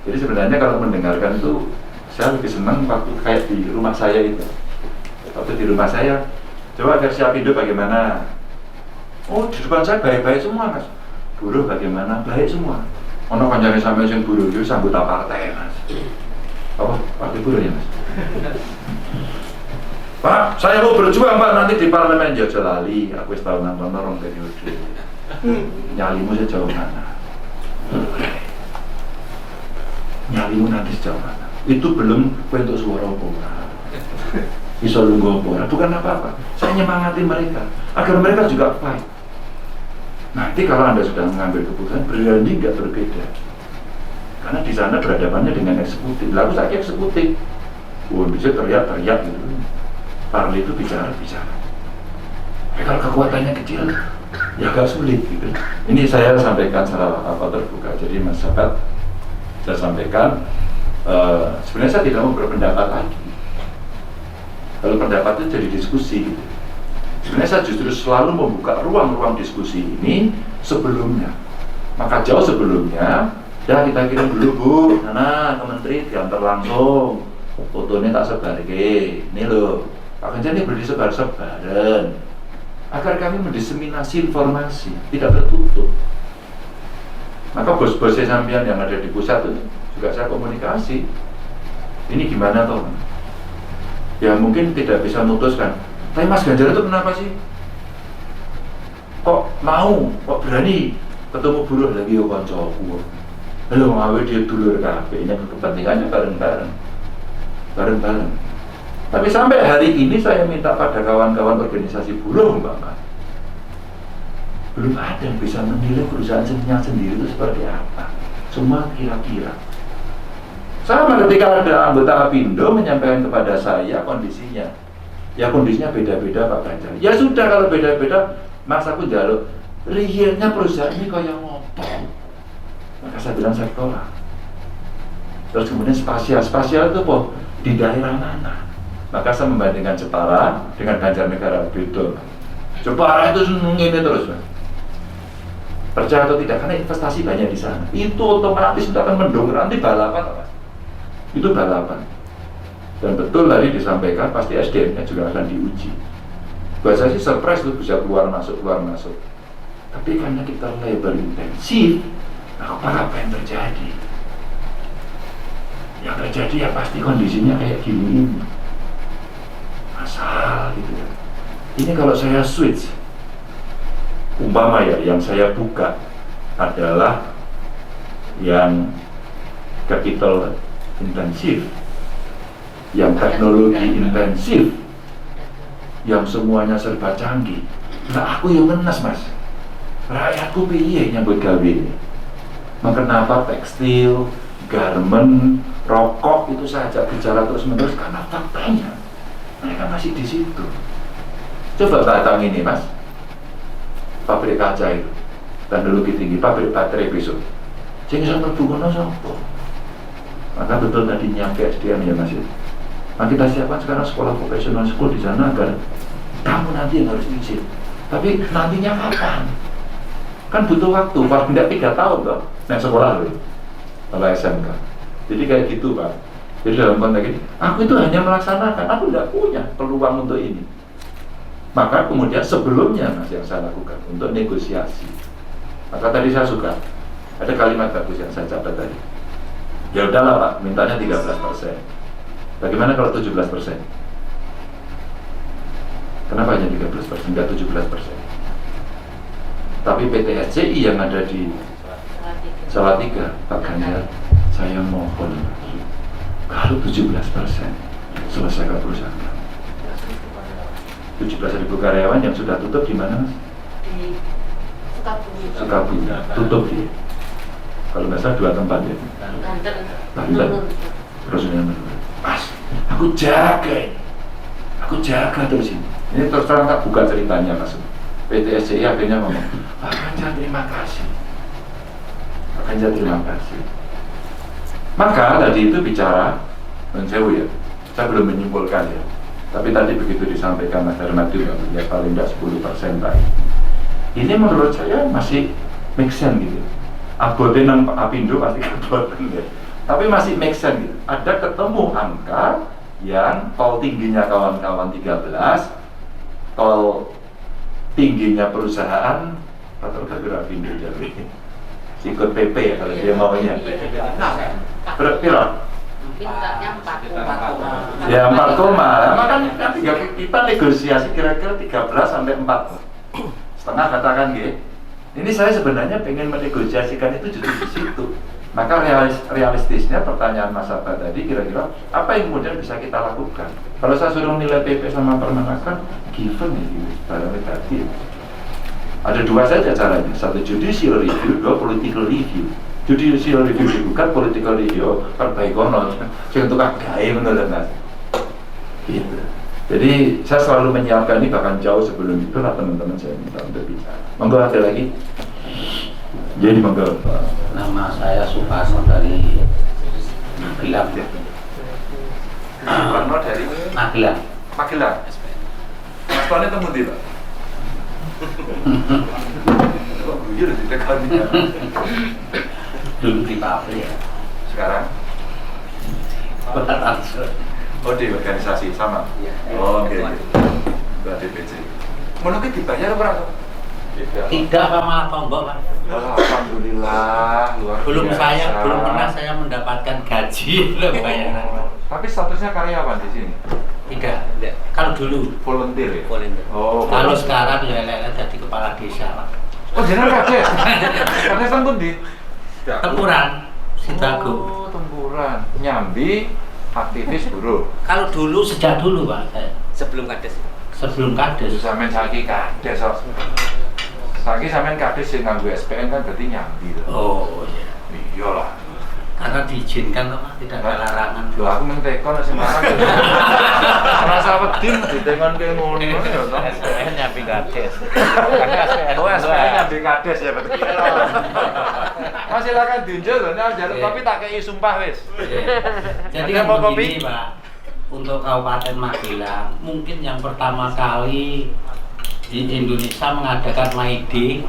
Jadi sebenarnya kalau mendengarkan itu saya lebih senang waktu kayak di rumah saya itu. Waktu di rumah saya, coba versi Apindo bagaimana? Oh di depan saya baik-baik semua Mas. Buruh bagaimana? Baik semua. Ono kancane sampe sing buruh itu sambut partai Mas. Apa? Partai buruh ya Mas? Pak, saya mau berjuang Pak nanti di parlemen Jojo lali. Aku wis tau nonton orang periode. Nyalimu sejauh mana? Nyalimu nanti sejauh mana? Itu belum untuk suara opora. Iso lungguh opora, bukan apa-apa. Saya nyemangati mereka agar mereka juga fight. Nanti kalau Anda sudah mengambil keputusan, berani nggak berbeda. Karena di sana berhadapannya dengan eksekutif. Lalu saya eksekutif. Bisa teriak-teriak gitu. Parli itu bicara-bicara. Kalau kekuatannya kecil, ya agak sulit gitu. Ini saya sampaikan secara terbuka. Jadi Mas Sabat, saya sampaikan sebenarnya saya tidak mau berpendapat lagi. Kalau pendapat itu jadi diskusi gitu. Sebenarnya saya justru selalu membuka ruang-ruang diskusi ini sebelumnya. Maka jauh sebelumnya, ya kita kirim dulu Bu, Nana ke Menteri diantar langsung. Fotonya tak sebarke, ini loh. Pak Ganjar ini boleh disebar-sebaran agar kami mendiseminasi informasi, tidak tertutup. Maka bos-bosnya sampean yang ada di pusat itu juga saya komunikasi. Ini gimana toh? Ya mungkin tidak bisa memutuskan. Tapi Mas Ganjar itu kenapa sih? Kok mau, kok berani ketemu buruh lagi ya koncoku? Lalu ngawe dia dulur kabeh, kepentingannya bareng-bareng. Tapi sampai hari ini saya minta pada kawan-kawan organisasi buruh Mbak, belum ada yang bisa menilai perusahaan sendiri itu seperti apa. Semua kira-kira. Sama ketika ada anggota Apindo menyampaikan kepada saya kondisinya. Ya kondisinya beda-beda Pak Ganjar. Ya sudah kalau beda-beda, Mas aku jaluk realnya perusahaan ini kaya ngopo. Maka saya bilang saya tolak. Terus kemudian spasial itu kok di daerah mana? Maka saya membandingkan Jepara dengan Banjarnegara beda. Jepara itu ini terus Mas. Percaya atau tidak, karena investasi banyak di sana. Itu otomatis sudah akan mendongkrak, nanti balapan Mas. Itu balapan. Dan betul tadi disampaikan pasti SDM-nya juga akan diuji. Buat saya sih surprise tuh bisa keluar masuk. Tapi karena kita labor intensif, apa yang terjadi? Yang terjadi ya pasti kondisinya kayak gini. Masalah gitu ya. Ini kalau saya switch, umpama ya yang saya buka adalah yang capital intensif, yang teknologi intensif, yang semuanya serba canggih. Nah aku yang menes Mas, rakyatku piye nyambut gawe ini. Kenapa tekstil, garmen, rokok itu saya ajak bicara terus-menerus karena faktanya mereka masih di situ. Coba Batang ini Mas, pabrik kaca itu, teknologi tinggi, pabrik baterai besok. Jangan sampai bukan sopo. Maka betul tadi nyampe SDM ya Mas. Nah kita siapkan sekarang sekolah vocational school di sana agar kamu nanti yang harus izin. Tapi nantinya kapan? Kan butuh waktu, paling tidak 3 tahun toh. Naik sekolah loh, kalau SMK. Jadi kayak gitu Pak. Jadi dalam konteks ini, aku itu hanya melaksanakan, aku tidak punya peluang untuk ini. Maka kemudian sebelumnya Mas yang saya lakukan untuk negosiasi. Maka tadi saya suka, ada kalimat bagus yang saya catat tadi. Ya udahlah Pak, mintanya 13%. Bagaimana kalau 17%? Kenapa hanya 13%, enggak 17%? Tapi PT SCI yang ada di Salatiga, Pak Ganjar, saya mohon kalau 17% selesaikan perusahaan. 17.000 karyawan yang sudah tutup di mana, Mas? Di Sukabumi. Sukabumi, tutup dia. Kalau nggak salah 2 tempat ya. Banten. Banten. Terusnya menurun. Mas, aku jaga terus ini. Ini terus terang tak buka ceritanya Mas. PT SCI akhirnya ngomong, Pak Ganjar terima kasih. Pak Ganjar terima kasih. Maka tadi itu bicara, dan saya belum menyimpulkan ya. Tapi tadi begitu disampaikan Mas Hermadi, ya paling tidak 10% baik. Ini menurut saya masih make sense gitu. Abote nang Apindo pasti keboten ya. Tapi masih make sense gitu. Ada ketemu angka yang tol tingginya kawan-kawan 13, tol tingginya perusahaan atau kagak Apindo jadi ikut PP ya kalau dia maunya. Berapa? Mintanya 4,4. Ya 4 koma, kan kita negosiasi kira-kira 13 sampai 4 setengah katakan gitu. Ini saya sebenarnya pengen menegosiasikan itu justru di situ. Maka realistisnya pertanyaan Mas Abah tadi kira-kira apa yang kemudian bisa kita lakukan? Kalau saya suruh nilai PP sama Permenaker, given ya gitu, barangnya tadi. Ada 2 saja caranya, 1 judicial review, 2 political review. Judicial review dibuka, political review perbaiki konon. Sing tukang gawe menurut Mas. Gitu. Jadi saya selalu menyiapkan ini bahkan jauh sebelum itu lah teman-teman saya minta untuk bicara. Monggo ada lagi. Jadi monggo. Nama saya Suparno dari Magelang. Suparno dari Magelang. Magelang. Mas Tony temu di Pak. Kok guyu di tekan ya. Dulu di pabrik. Sekarang oh di organisasi sama? Oh oke. Mbak DPC. Ngono ki dibayar berapa? Tidak apa malah tombok Pak. Alhamdulillah luar Belum biasa. belum pernah saya mendapatkan gaji loh bayaran. Tapi statusnya karyawan di sini. Tidak. Kalau dulu Volunteer ya? volunteer. Oh. Kalau sekarang ya lele jadi kepala desa Pak. Oh jenengan kades. Kades teng pundi? Tempuran Sidago. Oh, tempuran. Nyambi aktivis buruh. Kalau dulu sejak dulu Pak saya. Sebelum kades. Sebelum kades. Terus sampean saiki kades kok. Saiki sampean kades sing nganggo SPN kan berarti nyambi lho. Oh iya. Iyalah. Karena diizinkan Pak, tidak ada larangan. Lho aku mentekon nek Semarang. Rasa wedi ditengon ke ngono ya to. SPN nyambi kades. Oh, SPN nyambi kades ya betul. Mas silakan diunjuk lho nek njaluk kopi tak kei sumpah wis. Jadi Ada kan mau kopi? begini Pak, untuk Kabupaten Magelang mungkin yang pertama kali di Indonesia mengadakan MAID.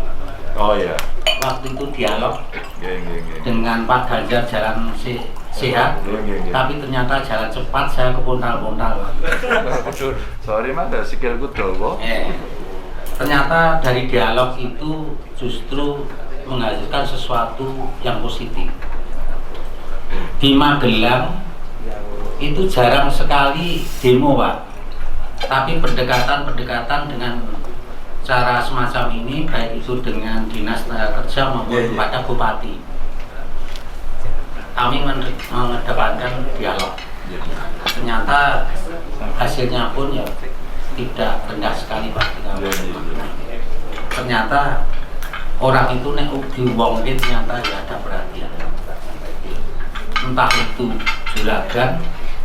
Oh iya. Waktu itu dialog Nggih. dengan Pak Ganjar jalan sehat, Nggih. tapi ternyata jalan cepat saya kepontal-pontal. Sorry Mas, sikilku dawa. Ternyata dari dialog itu justru menghasilkan sesuatu yang positif. Di Magelang itu jarang sekali demo Pak, tapi pendekatan dengan cara semacam ini baik itu dengan dinas tenaga kerja maupun kepada bupati, kami mengedepankan dialog. Ternyata hasilnya pun ya tidak rendah sekali Pak. Ternyata orang itu nek diwongke ternyata ya ada perhatian, entah itu juragan,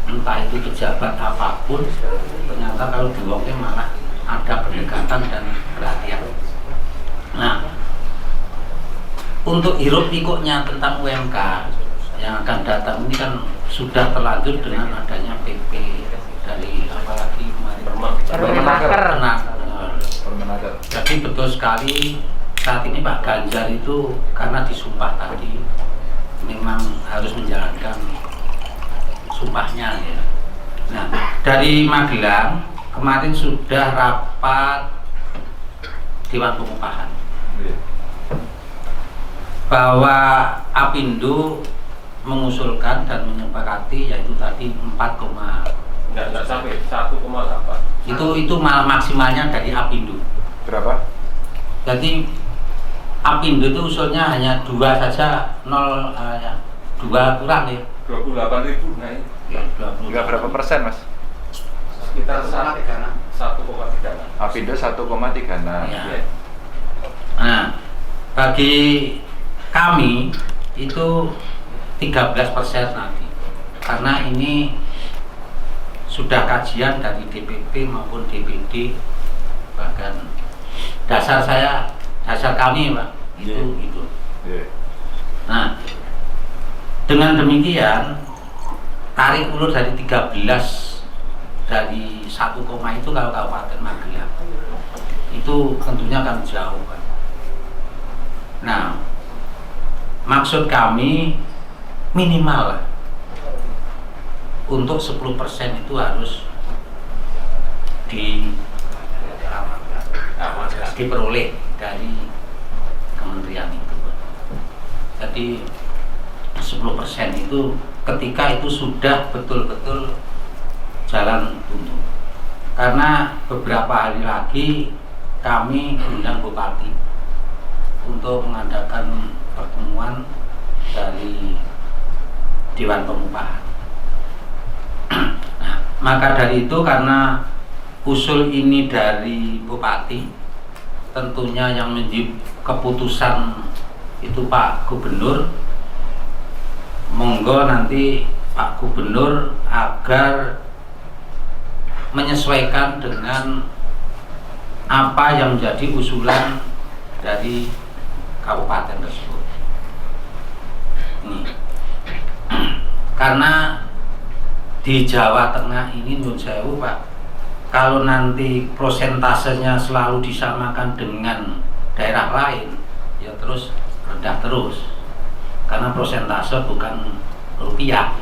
entah itu pejabat apapun, ternyata kalau diwongke malah ada pendekatan dan perhatian. Nah, untuk hiruk pikuknya tentang UMK yang akan datang ini kan sudah terlanjur dengan adanya PP dari apalagi Permenaker. Jadi betul sekali saat ini Pak Ganjar itu karena disumpah tadi memang harus menjalankan sumpahnya ya. Nah, dari Magelang kemarin sudah rapat Dewan Pengupahan bahwa Apindo mengusulkan dan menyepakati yaitu tadi 4, Enggak sampai 1,8. itu malah maksimalnya dari Apindo. Berapa? Jadi Apindo itu usulnya hanya 2 saja, 2 kurang ya. 28.000 naik. Ya, 20. Enggak berapa persen, Mas? Sekitar 1,36. Apindo 1,36. Ya. Nah, bagi kami itu 13% nanti, karena ini sudah kajian dari DPP maupun DPD, bahkan dasar kami Pak itu. Iya. Nah, dengan demikian tarik ulur dari 13 dari 1, itu kalau Kabupaten Magelang itu tentunya akan jauh kan. Nah, maksud kami minimal lah, untuk 10% itu harus diperoleh dari kementerian itu. Jadi 10% itu ketika itu sudah betul-betul jalan buntu. Karena beberapa hari lagi kami undang Bupati untuk mengadakan pertemuan dari Dewan Pengupahan. Nah, maka dari itu karena usul ini dari Bupati, tentunya yang menjadi keputusan itu Pak Gubernur. Monggo nanti Pak Gubernur agar menyesuaikan dengan apa yang menjadi usulan dari kabupaten tersebut. Ini. Karena di Jawa Tengah ini menurut saya Pak, kalau nanti prosentasenya selalu disamakan dengan daerah lain, ya terus rendah terus. Karena prosentase bukan rupiah.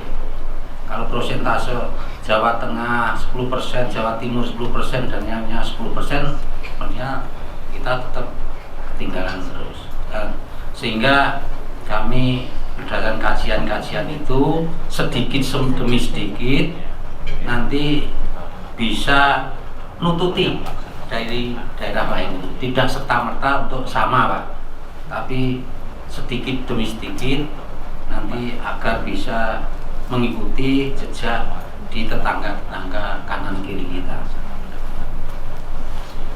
Kalau prosentase Jawa Tengah 10%, Jawa Timur 10%, dan yang 10%, artinya kita tetap ketinggalan terus. Dan sehingga kami berdasarkan kajian-kajian itu sedikit demi sedikit nanti bisa nututi dari daerah lain itu. Tidak serta-merta untuk sama Pak, tapi sedikit demi sedikit nanti agar bisa mengikuti jejak di tetangga-tetangga kanan kiri kita.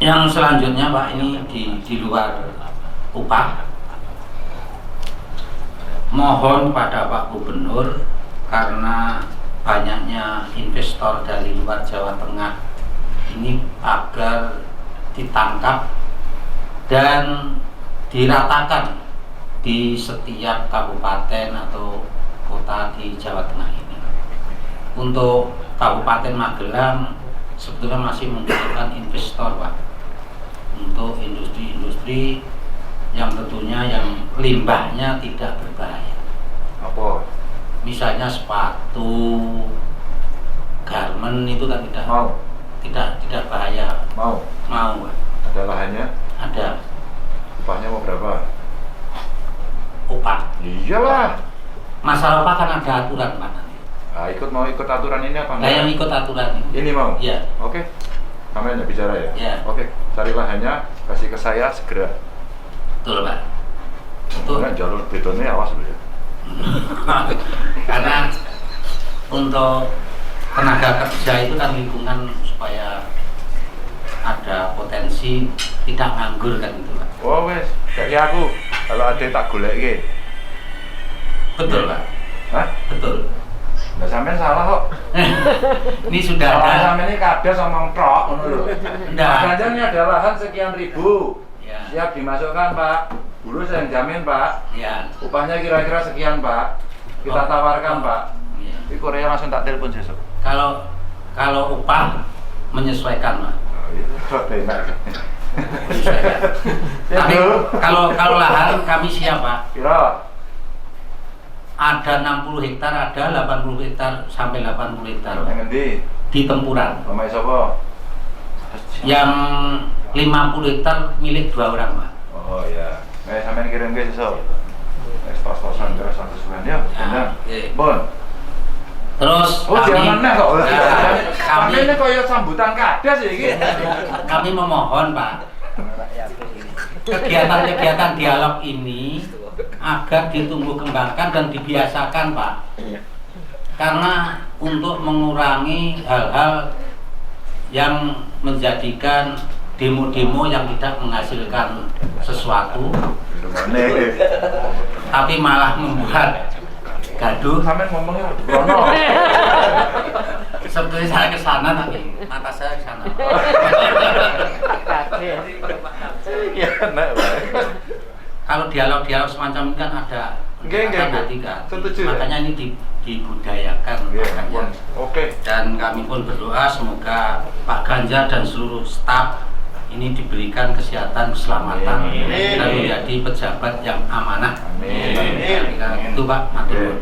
Yang selanjutnya Pak, ini di luar upah, mohon pada Pak Gubernur, karena banyaknya investor dari luar Jawa Tengah ini agar ditangkap dan diratakan di setiap kabupaten atau kota di Jawa Tengah ini. Untuk Kabupaten Magelang sebetulnya masih membutuhkan investor Pak, untuk industri-industri yang tentunya yang limbahnya tidak berbahaya. Apa? Misalnya sepatu, garment itu kan tidak bahaya. Mau Pak. ada lahannya? Ada. Upahnya mau berapa? Upah. Iyalah. Masalah upah kan ada aturan Pak nanti. Nah, mau ikut aturan ini apa Nah, yang ikut aturan ini mau? Iya. Oke. Kami hanya bicara ya? Iya. Oke, cari lahannya, kasih ke saya segera. Betul Pak. Betul. Enggak, jalur betonnya awas dulu ya. Karena untuk tenaga kerja itu kan lingkungan supaya ada potensi tidak nganggur kan gitu Pak. Oh wes, kayak aku. Kalau ada tak golek Betul Pak. Hah? Betul. Nggak sampean salah kok. Ini sudah Kalau ada. sampean ini kades omong trok ngono lho. Nggak. Mas Ganjar ini ada lahan sekian ribu. Ya. Siap dimasukkan Pak. Dulu saya yang jamin Pak. Ya. Upahnya kira-kira sekian Pak. Kita tawarkan Pak. Ya. Di Korea langsung tak telepon besok. Kalau upah menyesuaikan Pak. Oh, itu enak. Menyesuaikan. Tapi kalau lahan kami siap Pak. Kira Ada 60 hektar, ada 80 hektar sampai 80 hektar Pak. yang ngendi? Di Tempuran. Omahe sapa? Yang 50 hektar milik 2 orang Pak. Oh iya. Nek sampean kirim ke besok. Tos-tosan terus satu suwen ya. Bener. Oke. Bon. Terus Oh, jangan neh kok. kami Sampeyan ini kaya sambutan kades ya iki. kami memohon Pak, kegiatan-kegiatan dialog ini agar ditumbuh kembangkan dan dibiasakan, Pak. Karena untuk mengurangi hal-hal yang menjadikan demo-demo yang tidak menghasilkan sesuatu, tapi malah membuat gaduh. Sampai ngomongnya Brono. Sebetulnya saya ke sana tapi mata saya ke sana. Kalau dialog-dialog semacam ini kan ada hati kan. Makanya ini dibudayakan. Makanya. Oke. Dan kami pun berdoa semoga Pak Ganjar dan seluruh staf ini diberikan kesehatan, keselamatan, dan menjadi pejabat yang amanah. Itu Pak, matur.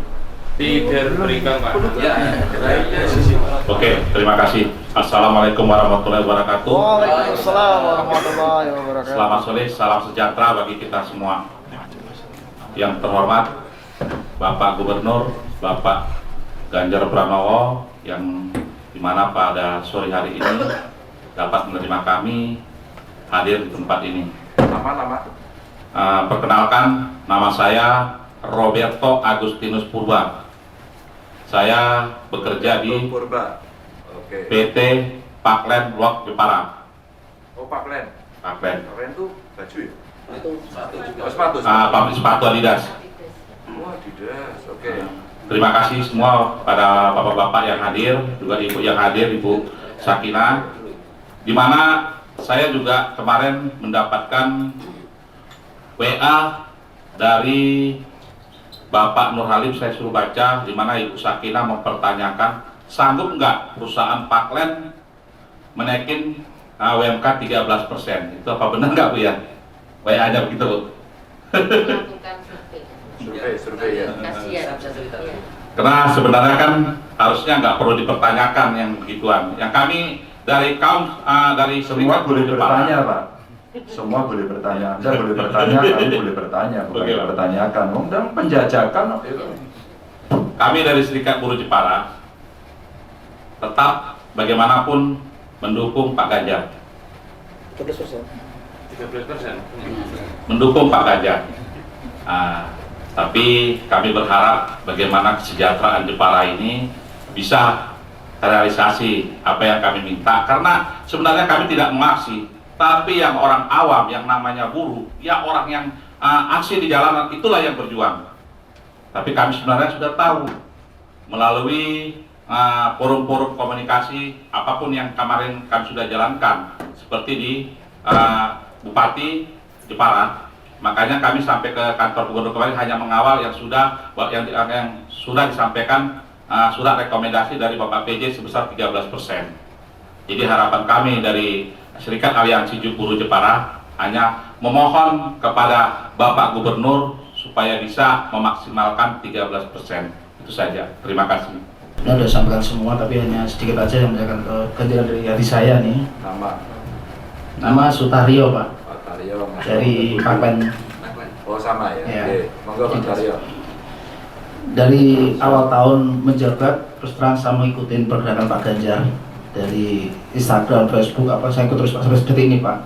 Diberikan Pak. Oke, terima kasih. Assalamualaikum warahmatullahi wabarakatuh. Waalaikumsalam warahmatullahi wabarakatuh. Selamat sore, salam sejahtera bagi kita semua. Yang terhormat Bapak Gubernur, Bapak Ganjar Pranowo, yang dimana pada sore hari ini dapat menerima kami hadir di tempat ini. Nama. Perkenalkan, nama saya Roberto Agustinus Purba. Saya bekerja di Purba. Oke. PT Paklen Blok Jepara. Oh, Paklen. Paklen. Paklen itu baju ya? Sepatu juga. Oh, sepatu. Pabrik sepatu Adidas. Wah, Adidas. Oke. Terima kasih semua pada bapak-bapak yang hadir, juga ibu yang hadir, Ibu Sakina. Di mana saya juga kemarin mendapatkan WA dari Bapak Nur Halim, saya suruh baca, di mana Ibu Sakina mempertanyakan sanggup nggak perusahaan Paklen menaikin UMK 13%. Itu apa benar nggak Bu ya? WA-nya begitu Bu? Melakukan Survei ya. Kasihan. Karena sebenarnya kan harusnya nggak perlu dipertanyakan yang begituan. Yang kami dari dari Semua Serikat boleh Buruh Jepara. bertanya, Pak. Semua boleh bertanya. Anda boleh bertanya, kami boleh bertanya, bukan Oke, Pak. dipertanyakan. Dan penjajakan itu. Kami dari Serikat Buruh Jepara tetap bagaimanapun mendukung Pak Ganjar. 13%. Mendukung Pak Ganjar. Tapi kami berharap bagaimana kesejahteraan Jepara ini bisa realisasi apa yang kami minta, karena sebenarnya kami tidak mengaksi, tapi yang orang awam yang namanya buruh, ya orang yang aksi di jalanan itulah yang berjuang. Tapi kami sebenarnya sudah tahu melalui forum-forum komunikasi apapun yang kemarin kami sudah jalankan, seperti di Bupati Jepara. Makanya kami sampai ke kantor gubernur kemarin hanya mengawal yang sudah disampaikan surat rekomendasi dari Bapak PJ sebesar 13%. Jadi harapan kami dari Serikat Aliansi Buruh Jepara hanya memohon kepada Bapak Gubernur supaya bisa memaksimalkan 13%. Itu saja. Terima kasih. Ini udah sampaikan semua, tapi hanya sedikit aja yang menyampaikan keganjilan dari hati saya nih. Nama Sutario Pak, Pak Taryo. dari Paklen. Oh, sama ya. Ya. Oke. Monggo Pak Taryo. Dari awal tahun menjabat, terus terang saya mengikuti pergerakan Pak Ganjar dari Instagram, Facebook, saya ikut terus Pak sampai detik ini Pak.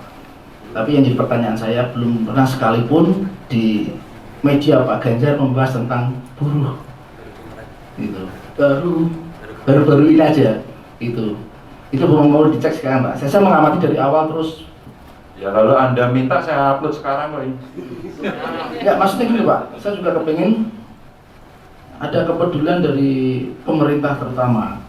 Tapi yang jadi pertanyaan saya, belum pernah sekalipun di media Pak Ganjar membahas tentang buruh. Gitu. Baru-baru ini aja. Itu mau dicek sekarang Pak. Saya mengamati dari awal terus. Ya kalau Anda minta saya upload sekarang kok ini. Ya maksudnya gini Pak, saya juga kepengen ada kepedulian dari pemerintah terutama.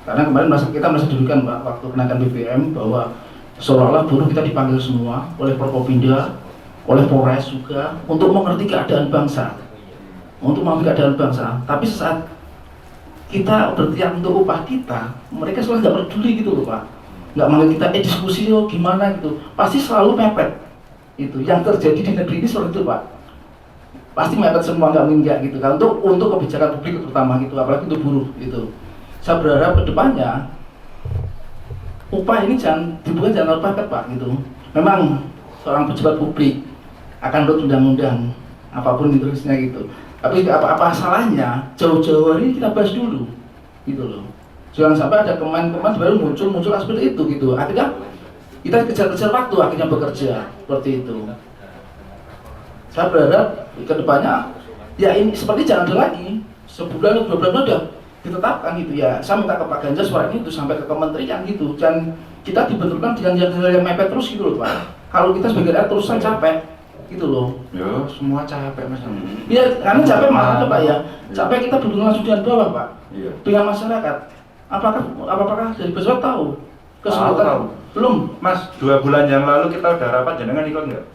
Karena kemarin kita merasa dirugikan Pak waktu kenaikan BBM, bahwa seolah-olah buruh kita dipanggil semua oleh Forkopimda, oleh Polres juga untuk mengerti keadaan bangsa, untuk mengerti keadaan bangsa. Tapi saat kita berteriak untuk upah kita, mereka selalu nggak peduli gitu loh Pak. Nggak manggil kita diskusi gimana gitu, pasti selalu mepet. Itu yang terjadi di negeri ini seperti itu Pak. Pasti mepet semua, nggak minggak gitu kan, untuk kebijakan publik terutama gitu, apalagi untuk buruh gitu. Saya berharap kedepannya upah ini jangan terlalu mepet Pak gitu. Memang seorang pejabat publik akan menurut undang-undang apapun itu gitu. Tapi apa salahnya jauh-jauh hari kita bahas dulu gitu loh. Jangan sampai ada kemarin baru muncul seperti itu gitu. Akhirnya kita kejar-kejar waktu, akhirnya bekerja seperti itu. Saya berharap ke depannya ya ini seperti jangan ada lagi sebulan atau 2 bulan udah ditetapkan gitu ya. Saya minta ke Pak Ganjar suara ini itu sampai ke kementerian gitu, dan kita dibenturkan dengan hal yang mepet terus gitu loh Pak. Kalau kita sebagai rakyat terusan capek gitu loh. Yo, semua capek mas. Iya, karena capek malah Pak ya. Capek kita berhubungan langsung dengan bawah Pak, Iya. dengan masyarakat. Apakah dari besar tahu kesulitan? Tahu. Belum. Mas, 2 bulan yang lalu kita udah rapat, jenengan ikut nggak?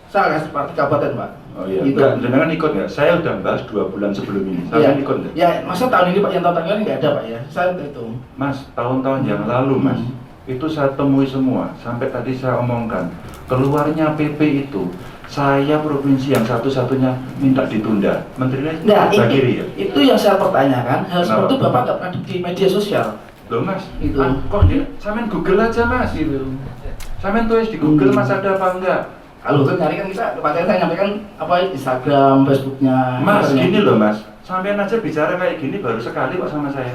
Saya kasih Pak kabupaten Pak. Oh iya. Gitu. Enggak, jenengan ikut nggak? Saya udah bahas 2 bulan sebelum ini. Saya ikut nggak? Ya, masa tahun ini Pak, yang tahun ini nggak ada Pak ya. Saya itu. Mas, tahun-tahun yang lalu mas, itu saya temui semua. Sampai tadi saya omongkan, keluarnya PP itu, saya provinsi yang satu-satunya minta ditunda. Menterinya Nah, kiri ya? itu yang saya pertanyakan. Hal Kenapa? seperti itu Bapak nggak pernah di media sosial. Loh mas, Itu. kok dia, saya main Google aja mas. Saya main tulis di Google mas ada apa enggak? Kalau kan nyari kan kita, makanya saya nyampaikan apa Instagram, Facebooknya. Mas, Twitternya. gini loh mas, sampean aja bicara kayak gini baru sekali kok sama saya.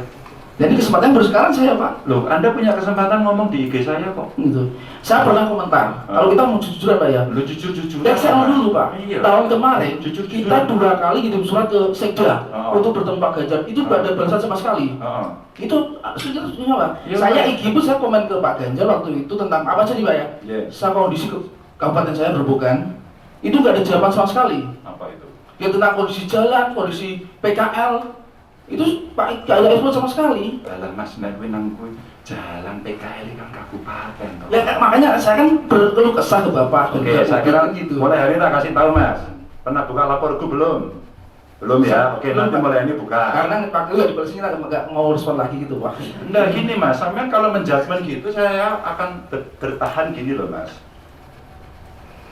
Jadi kesempatan baru sekarang saya Pak. Loh, Anda punya kesempatan ngomong di IG saya kok. Gitu. Saya pernah komentar. Kalau kita mau jujur Pak ya. Lu jujur-jujur. Ya saya mau dulu Pak. Iya. Tahun kemarin Jujur-jujur. kita 2 kali kirim surat ke Sekda Oh. untuk bertemu Pak Ganjar. Itu nggak ada balasan sama sekali. Heeh. Itu sejujurnya Pak. Iya, Saya Pak. IG pun saya komen ke Pak Ganjar waktu itu tentang apa jadi Pak ya. Iya. Saya kondisi ke kabupaten saya Grobogan. Itu nggak ada jawaban sama sekali. Apa itu? Ya tentang kondisi jalan, kondisi PKL. Itu Pak nggak ada respon sama sekali. Dalam mas, nek kuwi nang kuwi jalan PKL kan kabupaten toh. Ya kan, makanya saya kan berkeluh kesah ke Bapak. Oke, ke saya kira gitu. mulai hari ini tak kasih tahu mas. Pernah buka laporku belum? Belum ya? Oke, Belum, nanti Pak. mulai ini buka. Karena Pak Dulu di polisi nggak mau respon lagi gitu Pak. Enggak gini mas, sampean kalau menjudgment gitu saya akan bertahan gini loh mas.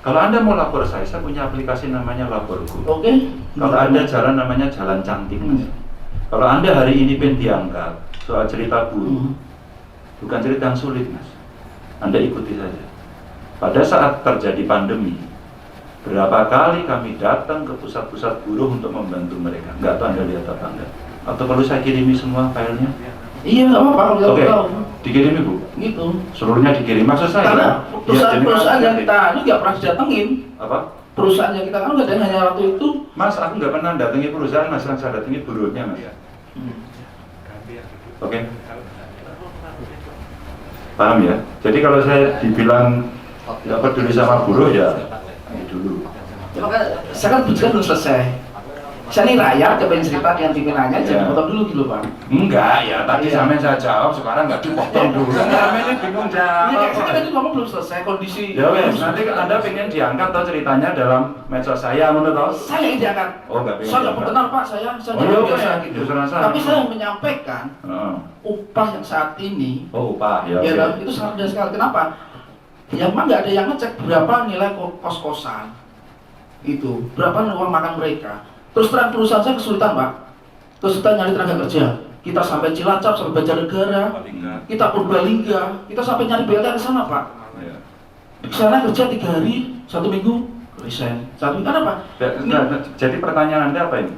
Kalau Anda mau lapor saya punya aplikasi namanya Laporku. Oke. Kalau ada jalan namanya Jalan Cantik mas. Kalau Anda hari ini pengen diangkat soal cerita buruh, bukan cerita yang sulit mas. Anda ikuti saja. Pada saat terjadi pandemi, berapa kali kami datang ke pusat-pusat buruh untuk membantu mereka. Nggak tahu Anda lihat apa enggak? Atau perlu saya kirimi semua filenya? Iya nggak apa-apa kalau Oke, tahu. dikirimi bu. Gitu. Seluruhnya dikirim. Maksud saya Karena ya, perusahaan yang jadi- kita ini nggak pernah didatengin. apa? Perusahaan yang kita kan nggak ada hanya waktu itu. Mas, aku nggak pernah datangi perusahaan, mas, yang saya datangi buruhnya, mas. Oke. Paham ya? Jadi kalau saya dibilang nggak peduli sama buruh ya, ini dulu. Ya, makanya saya kan bicara belum selesai. Saya ini rakyat, kepengen cerita dengan pimpinannya, Iya. jangan potong dulu gitu Pak. Enggak ya, tadi Iya. sampai saya jawab, sekarang nggak dipotong dulu. Sampai ini bingung Iya, jawab. saya kan tadi ngomong belum selesai kondisi. Ya wes, nanti Anda pengen diangkat atau ceritanya dalam medsos saya, menurut tahu? Saya yang diangkat. Oh, nggak pengen Saya nggak diangkat. benar Pak, saya Oh, jangan iya, biasa Pak. gitu. Ya, serasa. Tapi saya menyampaikan Heeh. upah yang saat ini, Oh, upah ya. ya oke. kan, itu sangat rendah sekali. Kenapa? Ya memang nggak ada yang ngecek berapa nilai kos-kosan itu, berapa uang makan mereka. Terus terang perusahaan saya kesulitan Pak, kesulitan nyari tenaga kerja. Kita sampai Cilacap, sampai Banjarnegara, kita Purbalingga, kita sampai nyari BLT ke sana Pak. Ya. Di sana kerja 3 hari, 1 minggu resign. 1 minggu kenapa? Jadi pertanyaan Anda apa ini?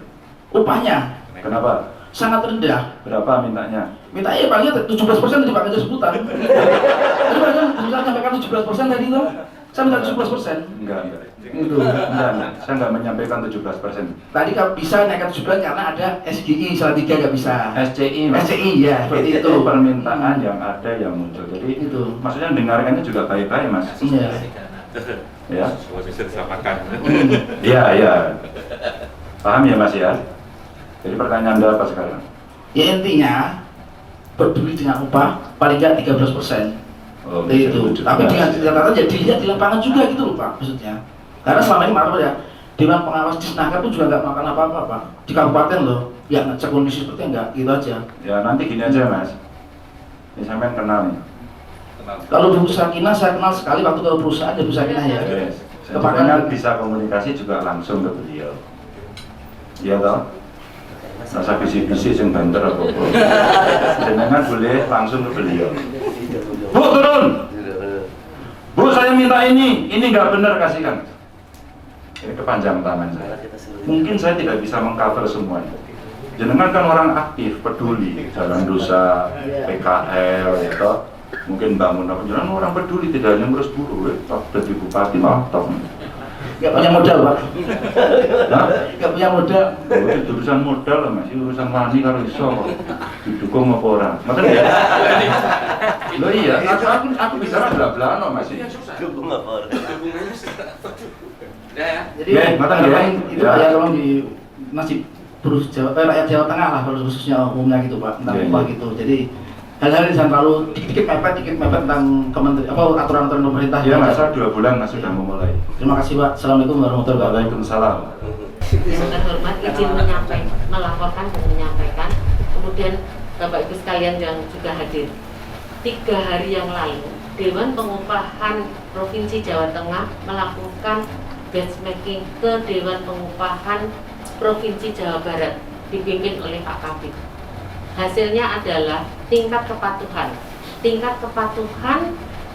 Upahnya Kenapa? sangat rendah. Berapa mintanya? Mintanya palingnya 17% dari Pak Ganjar sebutan. Tadi Pak Ganjar bisa menyampaikan 17% tadi itu. Saya minta 17%. Enggak. Itu. Enggak. Saya enggak menyampaikan 17%. Tadi kan bisa naikkan 17 karena ada SGI salah 3 nggak bisa. SCI, Mas. SCI ya, seperti Itu itu. permintaan yang ada yang muncul. Jadi Itu. maksudnya dengarkannya juga baik-baik, Mas. Iya. Ya. bisa disamakan. Iya, iya. Paham ya, Mas ya? Jadi pertanyaan Anda apa sekarang? Ya intinya peduli dengan upah paling nggak 13%. Oh, Itu. Tapi dengan catatan ya dilihat di lapangan juga gitu loh Pak maksudnya. Karena selama ini maaf ya, Dewan Pengawas di Senaga pun juga nggak makan apa-apa Pak. Di kabupaten loh, ya ngecek kondisi seperti enggak, gitu aja. Ya nanti gini aja, Mas. Ini sampean kenal nih. Kalau Bu Sakinah saya kenal sekali waktu ke perusahaan ya Bu Sakinah ya. Oke. Saya bisa komunikasi juga langsung ke beliau. Iya toh? Rasa bisik-bisik yang banter apa apa. Jenengan boleh langsung ke beliau. Bu turun. Bu saya minta ini nggak benar kasihkan. Ini kepanjang tangan saya. Mungkin saya tidak bisa mengcover semuanya. Jenengan kan orang aktif, peduli, jalan dosa, PKL, gitu. Mungkin bangun apa, jenengan orang peduli tidak hanya ngurus buruh, toh jadi bupati, toh. Nggak punya modal Pak. Hah? Nggak punya modal. Oh, itu urusan modal lah Mas, itu urusan wani kalau iso didukung apa orang. Makanya ya. Loh iya, aku bicara bla-bla no Mas. Dukung apa orang? Jadi Oke, matang ya. itu Ya. ya tolong di nasib buruh rakyat Jawa Tengah lah kalau khususnya umumnya gitu Pak, tentang Ya, upah ya. gitu. Jadi hal-hal yang jangan terlalu dikit mepet tentang kementerian apa aturan-aturan pemerintah. Ya masa 2 bulan Mas sudah memulai. Terima kasih Pak. Assalamualaikum warahmatullahi wabarakatuh. Waalaikumsalam. Yang terhormat izin menyampaikan, melaporkan dan menyampaikan. Kemudian Bapak Ibu sekalian yang juga hadir, 3 hari yang lalu Dewan Pengupahan Provinsi Jawa Tengah melakukan benchmarking ke Dewan Pengupahan Provinsi Jawa Barat dipimpin oleh Pak Kabid. Hasilnya adalah tingkat kepatuhan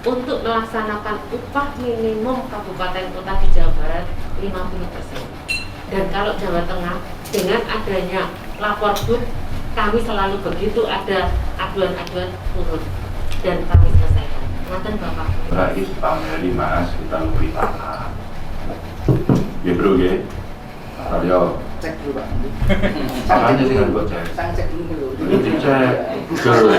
untuk melaksanakan upah minimum kabupaten kota di Jawa Barat 50%. Dan kalau Jawa Tengah dengan adanya lapor bud, kami selalu begitu ada aduan-aduan turun dan kami selesaikan. Ngaten Bapak. Baik, pameli Mas, kita lebih tanah. Ya bro ya. Ayo. Cek dulu Pak. Makanya sih kan buat cek. Sang cek dulu. Ini dicek. Betul.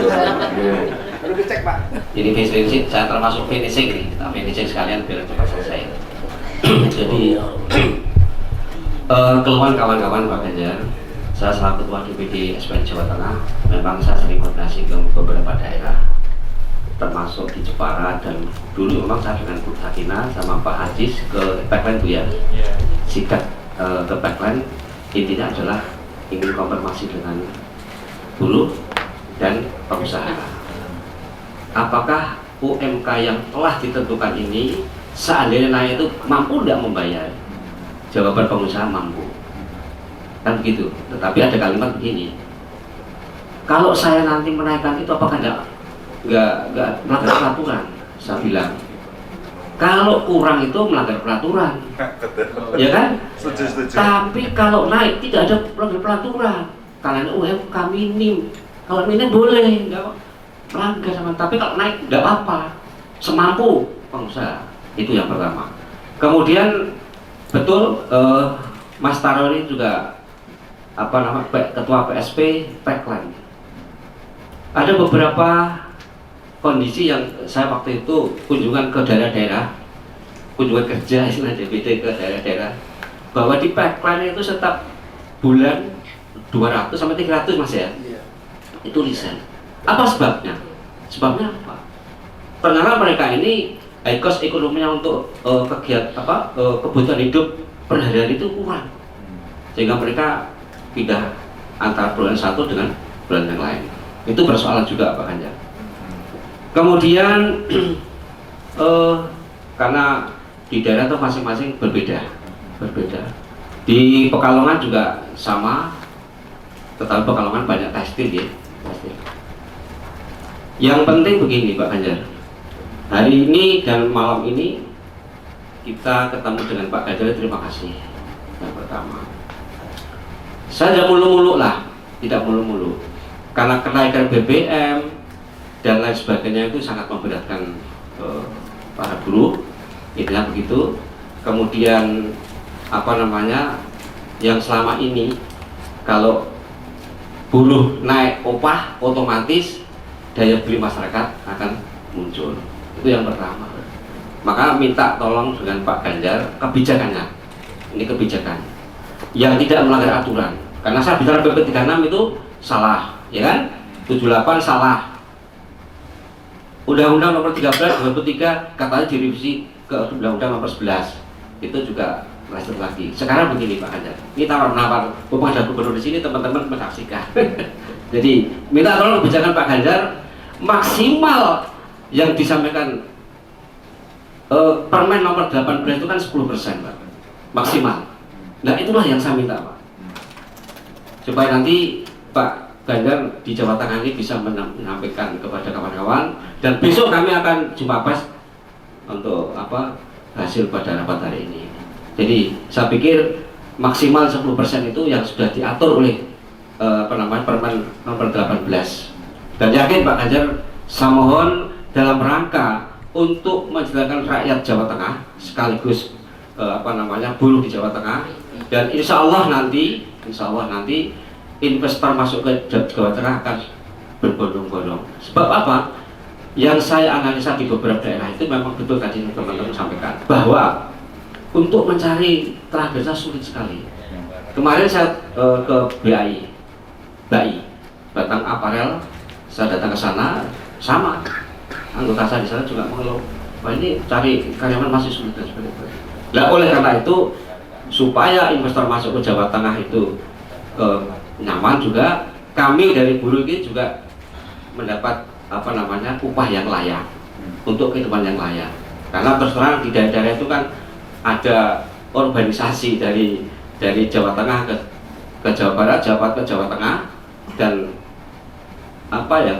Ya. Baru dicek Pak. Ini finishing, saya termasuk finishing nih, kita finishing sekalian biar cepat selesai. Jadi keluhan kawan-kawan Pak Ganjar, saya selaku Ketua DPD SPN Jawa Tengah, memang saya sering koordinasi ke beberapa daerah, termasuk di Jepara, dan dulu memang saya dengan Bu Sakina sama Pak Hajis ke Backline Bu ya, sikat ke Backline, intinya adalah ingin konfirmasi dengan buruh dan pengusaha. Apakah UMK yang telah ditentukan ini seandainya naik itu mampu tidak membayar? Jawaban pengusaha mampu, kan begitu. Tetapi ada kalimat begini, kalau saya nanti menaikkan itu apakah nggak melanggar peraturan? Saya bilang, kalau kurang itu melanggar peraturan, ya kan? Tapi kalau naik tidak ada melanggar peraturan, karena UMK minim. Kalau minim boleh, nggak melanggar sama. Tapi kalau naik nggak apa-apa, semampu pengusaha. Itu yang pertama. Kemudian betul, Mas Taro ini juga ketua PSP Backline. Ada beberapa kondisi yang saya waktu itu kunjungan ke daerah-daerah, kunjungan kerja istilah DPD ke daerah-daerah, bahwa di Backline itu setiap bulan 200 sampai 300 Mas ya, itu resign. Apa sebabnya? Sebabnya apa? Ternyata mereka ini cost ekonominya untuk kebutuhan hidup per hari itu kurang, sehingga mereka pindah antara bulan satu dengan bulan yang lain. Itu persoalan juga Pak Ganjar. Kemudian karena di daerah itu masing-masing berbeda. Di Pekalongan juga sama, tetapi Pekalongan banyak tekstil ya. Yang penting begini Pak Ganjar, hari ini dan malam ini kita ketemu dengan Pak Ganjar, terima kasih. Yang pertama, saya tidak mulu-mulu lah, tidak mulu-mulu, karena kenaikan BBM dan lain sebagainya itu sangat memberatkan para buruh, intinya begitu. Kemudian yang selama ini kalau buruh naik upah, otomatis daya beli masyarakat akan muncul. Itu yang pertama. Maka minta tolong dengan Pak Ganjar kebijakannya. Ini kebijakan yang tidak melanggar aturan. Karena saya bicara PP 36 itu salah, ya kan? 78 salah. Undang-Undang nomor 13 2003 katanya direvisi ke Undang-Undang nomor 11. Itu juga lanjut lagi. Sekarang begini Pak Ganjar. Ini tawar-menawar, mumpung ada gubernur di sini, teman-teman menyaksikan. Jadi minta tolong kebijakan Pak Ganjar maksimal yang disampaikan Permen nomor 18 itu kan 10% Pak, maksimal. Nah itulah yang saya minta Pak, supaya nanti Pak Ganjar di Jawa Tengah ini bisa menyampaikan kepada kawan-kawan, dan besok kami akan jumpa pers untuk hasil pada rapat hari ini. Jadi saya pikir maksimal 10% itu yang sudah diatur oleh Permen nomor 18. Dan yakin Pak Ganjar, saya mohon dalam rangka untuk menjelaskan rakyat Jawa Tengah sekaligus buruh di Jawa Tengah, dan insya Allah nanti investor masuk ke Jawa Tengah akan berbondong-bondong. Sebab apa? Yang saya analisa di beberapa daerah itu memang betul tadi teman-teman sampaikan bahwa untuk mencari tenaga kerja sulit sekali. Kemarin saya ke BAI, Batang Aparel, saya datang ke sana, sama anggota saya di sana juga mengeluh, wah ini cari karyawan masih sulit dan sebagainya. Nah, oleh karena itu supaya investor masuk ke Jawa Tengah itu nyaman juga, kami dari buruh ini juga mendapat upah yang layak untuk kehidupan yang layak. Karena terus terang di daerah-daerah itu kan ada urbanisasi dari Jawa Tengah ke Jawa Barat, Jawa Barat ke Jawa Tengah, dan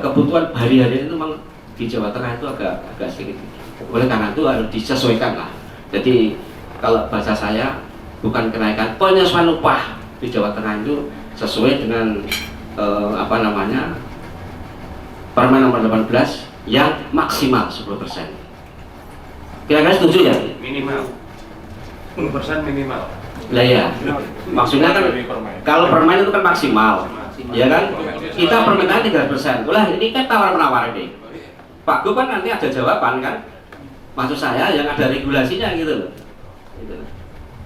kebutuhan hari-hari itu memang di Jawa Tengah itu agak sedikit. Oleh karena itu harus disesuaikan lah. Jadi kalau bahasa saya bukan kenaikan, penyesuaian upah di Jawa Tengah itu sesuai dengan Permen nomor 18 yang maksimal 10%. Kira-kira setuju ya? Minimal 10% minimal. Lah ya, maksudnya kan kalau permen itu kan maksimal, ya kan? Kita permintaan 3%. Ulah ini kan tawar-menawar ini. Pak Gu kan nanti ada jawaban kan? Maksud saya yang ada regulasinya gitu loh.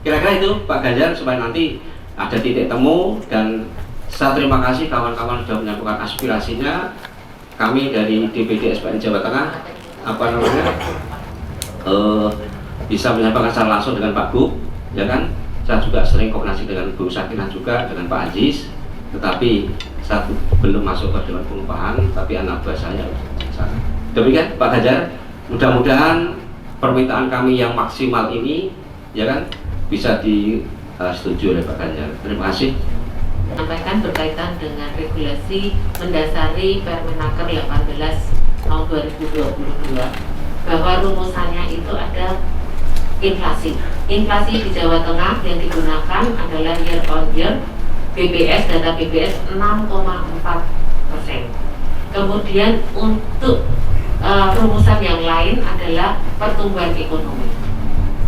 Kira-kira itu Pak Ganjar, supaya nanti ada titik temu, dan saya terima kasih kawan-kawan sudah menyampaikan aspirasinya. Kami dari DPD SPN Jawa Tengah bisa menyampaikan secara langsung dengan Pak Gu, ya kan? Saya juga sering koordinasi dengan Bu Sakinah juga, dengan Pak Aziz, tetapi saya belum masuk ke Dewan Pengupahan, tapi anak buah saya sana. Demikian Pak Ganjar, mudah-mudahan permintaan kami yang maksimal ini, ya kan, bisa disetujui oleh Pak Ganjar. Terima kasih. Sampaikan berkaitan dengan regulasi mendasari Permenaker 18 tahun 2022 bahwa rumusannya itu ada inflasi. Inflasi di Jawa Tengah yang digunakan adalah year on year, BPS, data BPS 6,4%. Kemudian untuk rumusan yang lain adalah pertumbuhan ekonomi.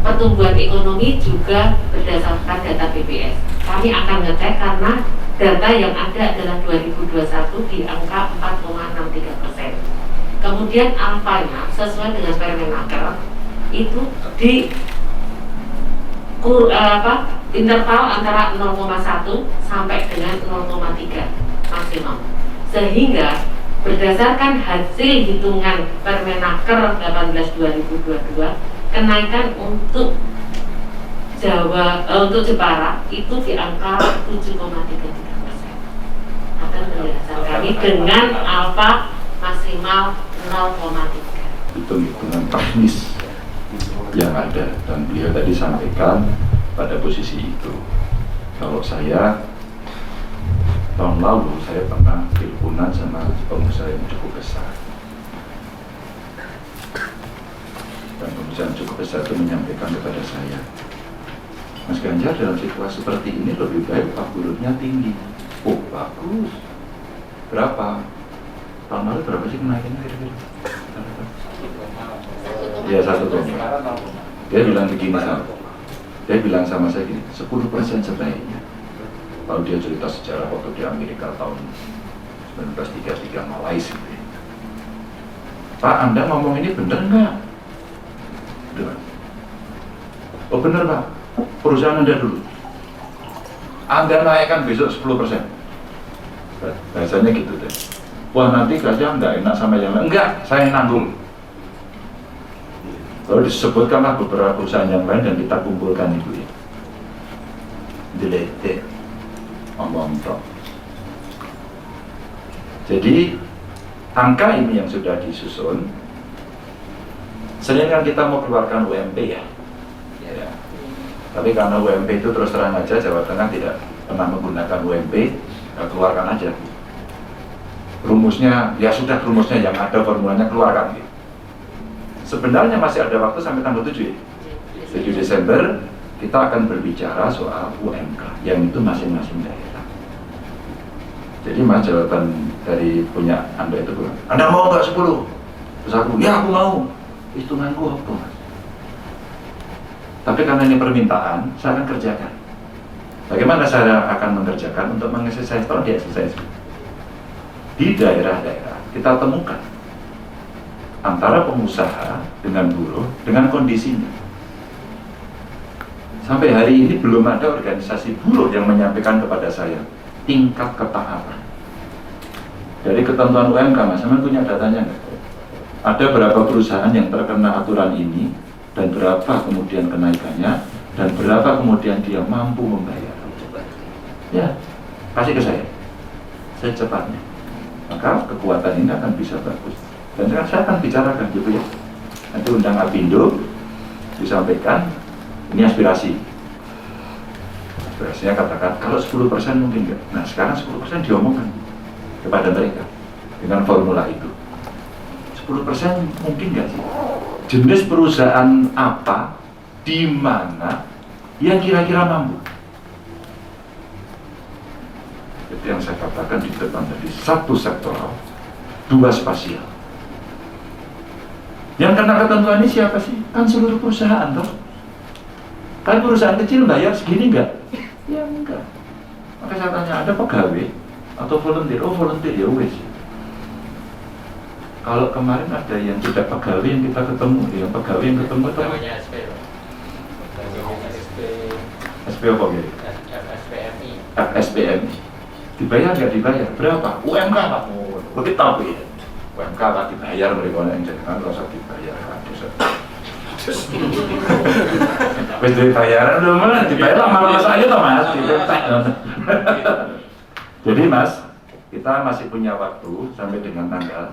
Pertumbuhan ekonomi juga berdasarkan data BPS. Kami akan ngecek karena data yang ada adalah 2021 di angka 4,63%. Kemudian alfanya sesuai dengan Permenaker itu di interval antara 0,1 sampai dengan 0,3 maksimum. Sehingga berdasarkan hasil hitungan Permenaker 18 2022, kenaikan untuk Jepara itu di angka 7,33%. Akan penjelasan kami dengan alfa maksimal 0,3. Hitung-hitungan teknis yang ada, dan beliau tadi sampaikan pada posisi itu. Kalau saya tahun lalu saya pernah teleponan sama pengusaha yang cukup besar, dan pengusaha yang cukup besar itu menyampaikan kepada saya, Mas Ganjar, dalam situasi seperti ini lebih baik upah buruhnya tinggi. Oh bagus. Berapa? Tahun lalu berapa sih kenaikannya kira-kira? Ya 1,5. Dia bilang begini sama saya gini, 10% sebaiknya. Lalu dia cerita sejarah waktu di Amerika tahun 1933 Malaysia. Pak, Anda ngomong ini bener nggak? Bener. Oh bener Pak. Perusahaan Anda dulu, Anda naikkan besok 10%. Biasanya gitu deh. Wah nanti kerja nggak enak sama yang lain. Enggak, saya nanggung. Lalu disebutkanlah beberapa perusahaan yang lain dan kita kumpulkan itu ya. Delete, omong tok. Jadi angka ini yang sudah disusun. Senin kan kita mau keluarkan UMP ya. Tapi karena UMP itu terus terang aja Jawa Tengah tidak pernah menggunakan UMP, keluarkan aja. Rumusnya, ya sudah rumusnya yang ada formulanya keluarkan. Gitu. Sebenarnya masih ada waktu sampai tanggal 7 ya. 7 Desember kita akan berbicara soal UMK, yang itu masing-masing daerah. Jadi mas jawaban dari punya Anda itu bilang, Anda mau nggak 10? Terus aku, ya aku mau. Hitunganku apa mas? Tapi karena ini permintaan, saya akan kerjakan. Bagaimana saya akan mengerjakan untuk mengeksersis? Tolong dieksersis. Di daerah-daerah kita temukan antara pengusaha dengan buruh dengan kondisinya. Sampai hari ini belum ada organisasi buruh yang menyampaikan kepada saya tingkat ketaatan. Dari ketentuan UMK, Mas, Mas punya datanya nggak? Ada berapa perusahaan yang terkena aturan ini dan berapa kemudian kenaikannya dan berapa kemudian dia mampu membayar? Ya, kasih ke saya secepatnya. Maka kekuatan ini akan bisa bagus. Dan saya akan bicarakan gitu ya. Nanti undang Apindo, disampaikan, ini aspirasi. Aspirasinya katakan, kalau 10% mungkin enggak. Nah sekarang 10% diomongkan kepada mereka dengan formula itu. 10% mungkin enggak sih? Jenis perusahaan apa, di mana yang kira-kira mampu? Jadi yang saya katakan di depan tadi, satu sektoral, dua spasial. Yang kena ketentuan ini siapa sih? Kan seluruh perusahaan toh. Kan perusahaan kecil bayar segini enggak? Ya enggak. Maka saya tanya, ada pegawai atau volunteer? Oh volunteer ya wes. Kalau kemarin ada yang tidak pegawai yang kita ketemu, yang pegawai yang ketemu itu SP apa ya? FSPMI. Dibayar nggak dibayar? Berapa? UMK Pak. Oh, kita tahu ya. UMK Pak dibayar mereka yang jangan rasa dibayar. Wes dibayar, udah mana dibayar lama-lama saja toh Mas. Jadi Mas, kita masih punya waktu sampai dengan tanggal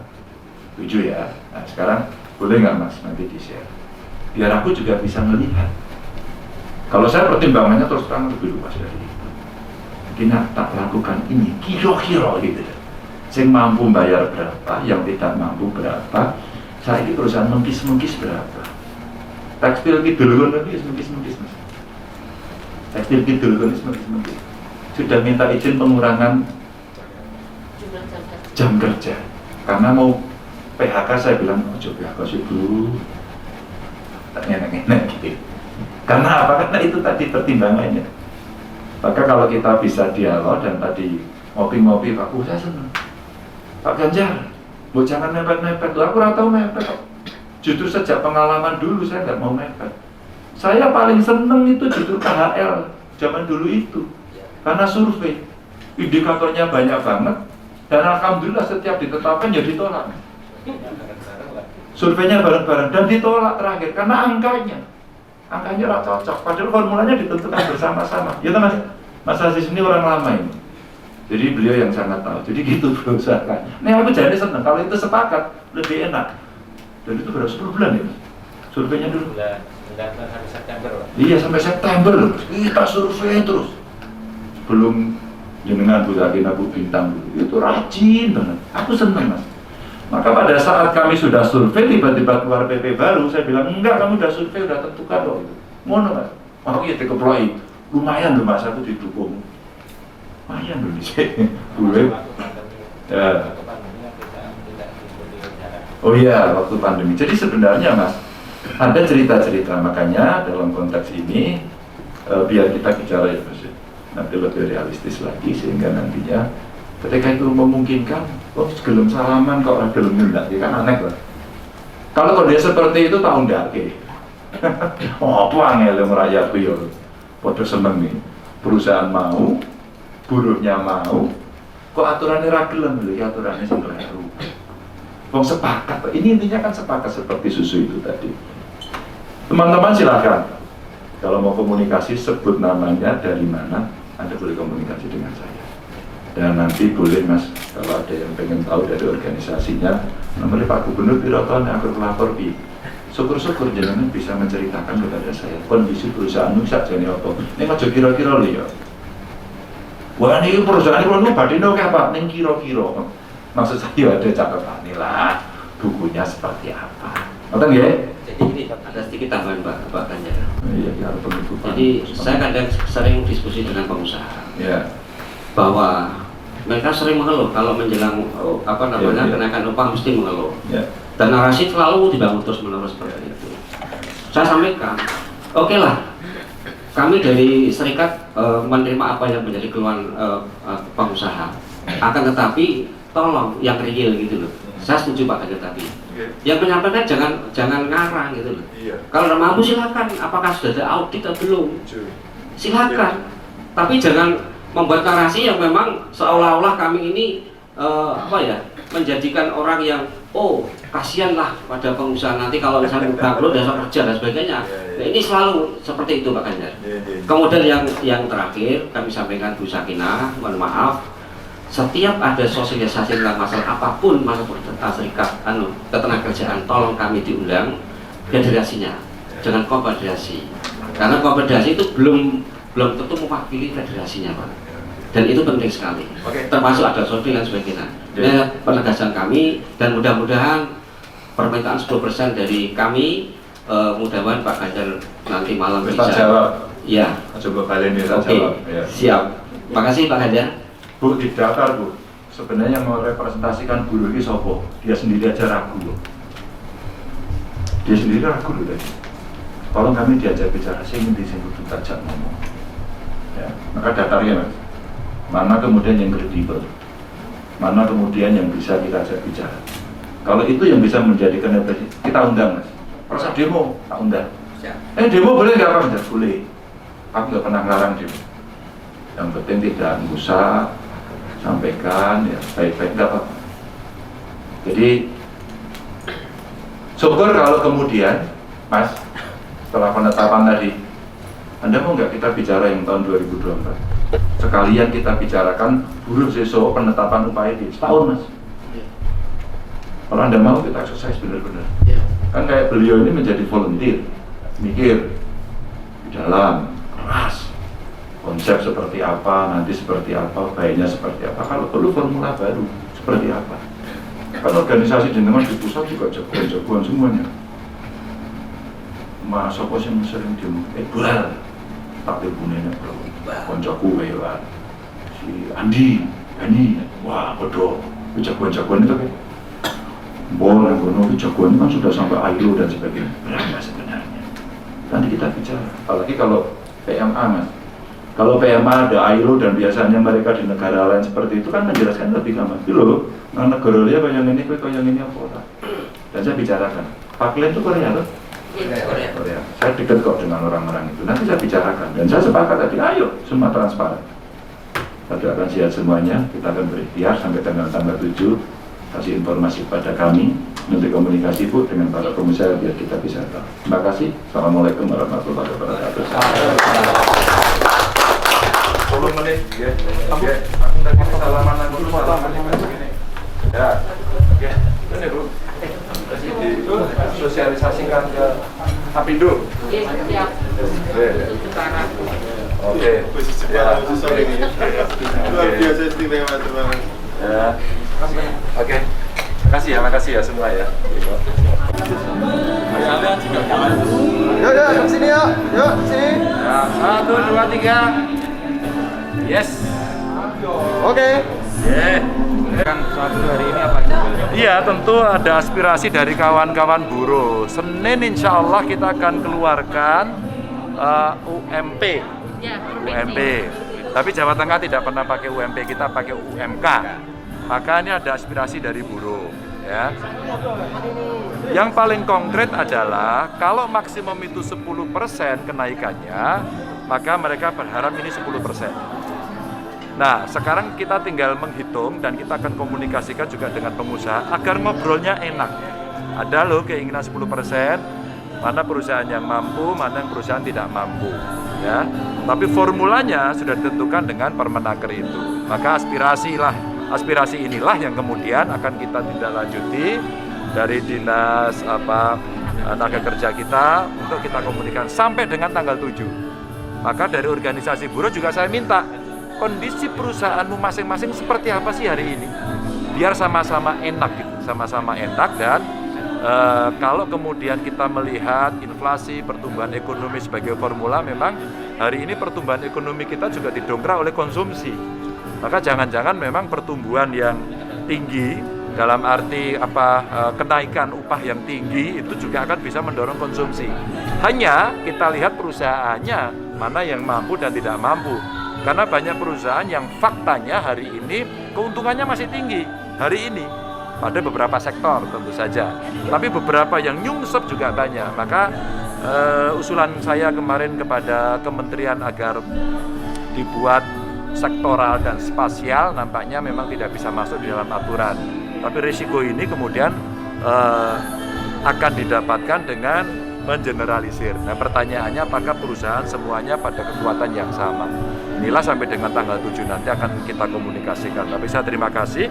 7 ya. Nah sekarang boleh nggak Mas nanti di-share? Biar aku juga bisa melihat. Kalau saya pertimbangannya terus terang lebih luas dari itu. Kita tak lakukan ini kira-kira gitu. Yang mampu bayar berapa, yang tidak mampu berapa. Saya ini perusahaan mengkis-mengkis berapa. Tekstil kidul mengkis Mas. Tekstil kidul mengkis. Sudah minta izin pengurangan jam kerja. Karena mau PHK saya bilang, oh coba PHK sih dulu. Tak enak-enak gitu. Karena apa? Karena itu tadi pertimbangannya. Maka kalau kita bisa dialog dan tadi ngopi-ngopi Pak, saya senang. Pak Ganjar, bu jangan mepet-mepet. Aku nggak tahu mepet. Justru sejak pengalaman dulu saya nggak mau mepet. Saya paling seneng itu justru KHL zaman dulu itu. Karena survei, indikatornya banyak banget. Dan alhamdulillah setiap ditetapkan ya ditolak. Surveinya bareng-bareng dan ditolak terakhir karena angkanya nggak cocok. Padahal formulanya ditentukan bersama-sama. Ya Mas, Mas Aziz ini orang lama ini. Jadi beliau yang sangat tahu. Jadi gitu berusaha. Nih aku jadi senang kalau itu sepakat lebih enak. Dan itu berapa 10 bulan ya? Surveinya dulu. Sampai September. Iya sampai September. Kita survei terus. Belum jenengan Bu Zakina Bu Bintang itu rajin banget. Aku senang Mas. Maka pada saat kami sudah survei tiba-tiba keluar PP baru, saya bilang enggak, kamu sudah survei, sudah tentukan loh itu. Ngono Mas. Oh iya dikeploi. Lumayan loh Mas, aku didukung. Lumayan loh di sini. Ya. Oh iya, waktu pandemi. Jadi sebenarnya Mas, ada cerita-cerita, makanya dalam konteks ini biar kita bicara ya Mas, nanti lebih realistis lagi sehingga nantinya ketika itu memungkinkan, oh gelem salaman kok orang gelem nyundak, ya kan aneh lah. Kalau kondisi seperti itu tahun dake. Oh apa angel merayaku ya, podo seneng nih. Perusahaan mau, buruhnya mau, kok aturannya ragilem lho, ya aturannya sebenarnya rubah. Wong sepakat, ini intinya kan sepakat seperti susu itu tadi. Teman-teman silakan, kalau mau komunikasi sebut namanya dari mana, Anda boleh komunikasi dengan saya. Dan nanti boleh Mas, kalau ada yang pengen tahu dari organisasinya, nomornya Pak Gubernur Piroton yang aku lapor di. Syukur-syukur jenengan bisa menceritakan kepada saya kondisi perusahaan nu sak jane apa. Ning aja kira-kira lho ya. Wah ini perusahaan ini badino kayak apa? Ning kira-kira. Maksud saya ada catatannya lah, bukunya seperti apa. Ngerti nggih? Jadi ini ada sedikit tambahan Pak Ganjar. Iya, ya penutupan. Jadi saya kadang sering diskusi dengan pengusaha. Ya. Bahwa mereka sering mengeluh kalau menjelang kenaikan upah mesti mengeluh. Ya. Dan narasi selalu dibangun terus menerus seperti itu. Saya sampaikan Oke lah, kami dari serikat menerima apa yang menjadi keluhan pengusaha. Akan tetapi tolong yang real gitu loh. Saya setuju Pak Ganjar tadi. Yang menyampaikan jangan ngarang gitu loh. Kalau tidak mampu silakan. Apakah sudah ada audit atau belum? Silakan. Tapi jangan membuat narasi yang memang seolah-olah kami ini menjadikan orang yang kasihanlah pada pengusaha nanti kalau misalnya bangkrut dasar kerja dan sebagainya. Nah, ini selalu seperti itu Pak Ganjar. Kemudian yang terakhir kami sampaikan Bu Sakinah, mohon maaf, setiap ada sosialisasi tentang masalah apapun masalah serikat ketenagakerjaan, tolong kami diundang federasinya, jangan konfederasi, karena konfederasi itu belum tentu mewakili federasinya Pak. Dan itu penting sekali, termasuk ada soding dan sebagainya. Ini penegasan kami, dan mudah-mudahan permintaan 10% dari kami, mudah-mudahan Pak Ganjar nanti malam bisa jawab. Ya. Coba kalian bisa jawab. Ya. Siap. Makasih Pak Ganjar. Bu, di daftar Bu, sebenarnya yang merepresentasikan buruh ini sopo, dia sendiri aja ragu loh. Dia sendiri ragu loh tadi. Tolong kami diajak bicara, saya ingin disebut tajak ngomong. Ya, maka daftarnya Mas. Mana kemudian yang kredibel, mana kemudian yang bisa kita ajak bicara. Kalau itu yang bisa menjadikan kita undang Mas. Perasa demo, tak undang. Demo boleh nggak Pak? Tidak boleh. Aku nggak pernah ngelarang demo. Yang penting tidak usah sampaikan ya baik-baik nggak apa-apa. Jadi syukur kalau kemudian Mas setelah penetapan tadi, Anda mau nggak kita bicara yang tahun 2024? Sekalian kita bicarakan buruh sesok penetapan upah ini setahun Mas. Kalau Anda mau kita exercise benar-benar. Kan kayak beliau ini menjadi volunteer, mikir di dalam keras konsep seperti apa, nanti seperti apa, baiknya seperti apa, kalau perlu formula baru seperti apa. Kan organisasi jenengan di pusat juga jagoan-jagoan semuanya. Mas apa sih sering demo? Bulan tak dilbunenya bro, koncoku kayak si Andi, wah bodoh, jagoan-jagoan itu kan. Boleh, jagoan kan sudah sampai ILO dan sebagainya. Berapa sebenarnya? Nanti kita bicara, apalagi kalau PMA Mas. Kalau PMA ada ILO dan biasanya mereka di negara lain seperti itu kan menjelaskan lebih gampang. Itu loh, negara dia kayak ini, kayak yang ini apa? Dan saya bicarakan, Pak Klen itu Korea loh? Korea. Saya dekat kok dengan orang-orang itu. Nanti saya bicarakan dan saya sepakat tadi, ayo semua transparan. Tadi akan siap semuanya, kita akan berikhtiar sampai tanggal 7 kasih informasi pada kami nanti komunikasi Bu dengan para komisaris biar kita bisa tahu. Terima kasih. Assalamualaikum warahmatullahi wabarakatuh. 10 menit ya. Aku tadi salaman dulu ya. Oke. Ini Bu. Sosialisasikan ke Apindo. Iya, siap. Oke. Luar biasa istimewa teman. Ya. Oke. Makasih ya semua ya. Yuk, sini yuk. Yuk, sini. Ya, 1, 2, 3. Yes. Oke. Kan suatu hari ini apa? Iya, tentu ada aspirasi dari kawan-kawan buruh. Senin insya Allah kita akan keluarkan UMP. Ya, UMP. Tapi Jawa Tengah tidak pernah pakai UMP, kita pakai UMK. Maka ini ada aspirasi dari buruh. Ya. Yang paling konkret adalah kalau maksimum itu 10% kenaikannya, maka mereka berharap ini 10%. Nah, sekarang kita tinggal menghitung dan kita akan komunikasikan juga dengan pengusaha agar ngobrolnya enak. Ada loh keinginan 10%, mana perusahaan yang mampu, mana yang perusahaan tidak mampu. Ya. Tapi formulanya sudah ditentukan dengan Permenaker itu. Maka aspirasi inilah yang kemudian akan kita tindak lanjuti dari dinas tenaga kerja kita untuk kita komunikasikan sampai dengan tanggal 7. Maka dari organisasi buruh juga saya minta kondisi perusahaanmu masing-masing seperti apa sih hari ini, biar sama-sama enak gitu, sama-sama enak. Dan kalau kemudian kita melihat inflasi, pertumbuhan ekonomi sebagai formula, memang hari ini pertumbuhan ekonomi kita juga didongkrak oleh konsumsi. Maka jangan-jangan memang pertumbuhan yang tinggi dalam arti kenaikan upah yang tinggi itu juga akan bisa mendorong konsumsi. Hanya kita lihat perusahaannya mana yang mampu dan tidak mampu. Karena banyak perusahaan yang faktanya hari ini keuntungannya masih tinggi hari ini pada beberapa sektor tentu saja. Tapi beberapa yang nyungsep juga banyak. Maka usulan saya kemarin kepada kementerian agar dibuat sektoral dan spasial nampaknya memang tidak bisa masuk di dalam aturan. Tapi risiko ini kemudian akan didapatkan dengan mengeneralisir. Nah, pertanyaannya apakah perusahaan semuanya pada kekuatan yang sama? Inilah sampai dengan tanggal 7 nanti akan kita komunikasikan. Tapi saya terima kasih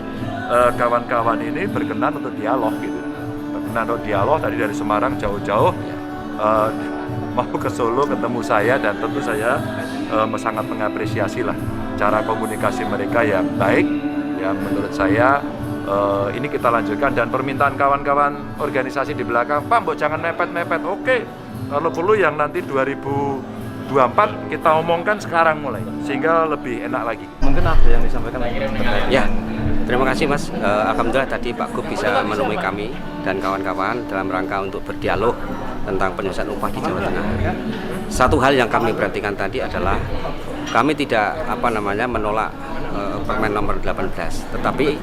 kawan-kawan ini berkenan untuk dialog gitu. Berkenan untuk dialog tadi dari Semarang jauh-jauh mau ke Solo ketemu saya, dan tentu saya sangat mengapresiasi lah cara komunikasi mereka yang baik, yang menurut saya ini kita lanjutkan. Dan permintaan kawan-kawan organisasi di belakang, Pak, mbok jangan mepet-mepet. Oke, kalau perlu yang nanti 2024 kita omongkan sekarang mulai, sehingga lebih enak lagi. Mungkin ada yang disampaikan Ya, terima kasih Mas. Alhamdulillah tadi Pak Gub bisa menemui kami dan kawan-kawan dalam rangka untuk berdialog tentang penyelesaian upah di Jawa Tengah. Satu hal yang kami perhatikan tadi adalah kami tidak menolak Permen nomor 18, tetapi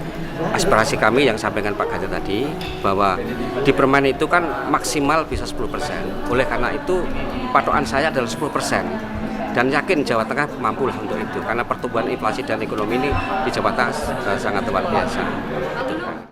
aspirasi kami yang sampaikan Pak Ganjar tadi bahwa di Permen itu kan maksimal bisa 10%. Oleh karena itu patokan saya adalah 10%. Dan yakin Jawa Tengah mampulah untuk itu, karena pertumbuhan inflasi dan ekonomi ini di Jawa Tengah sangat luar biasa.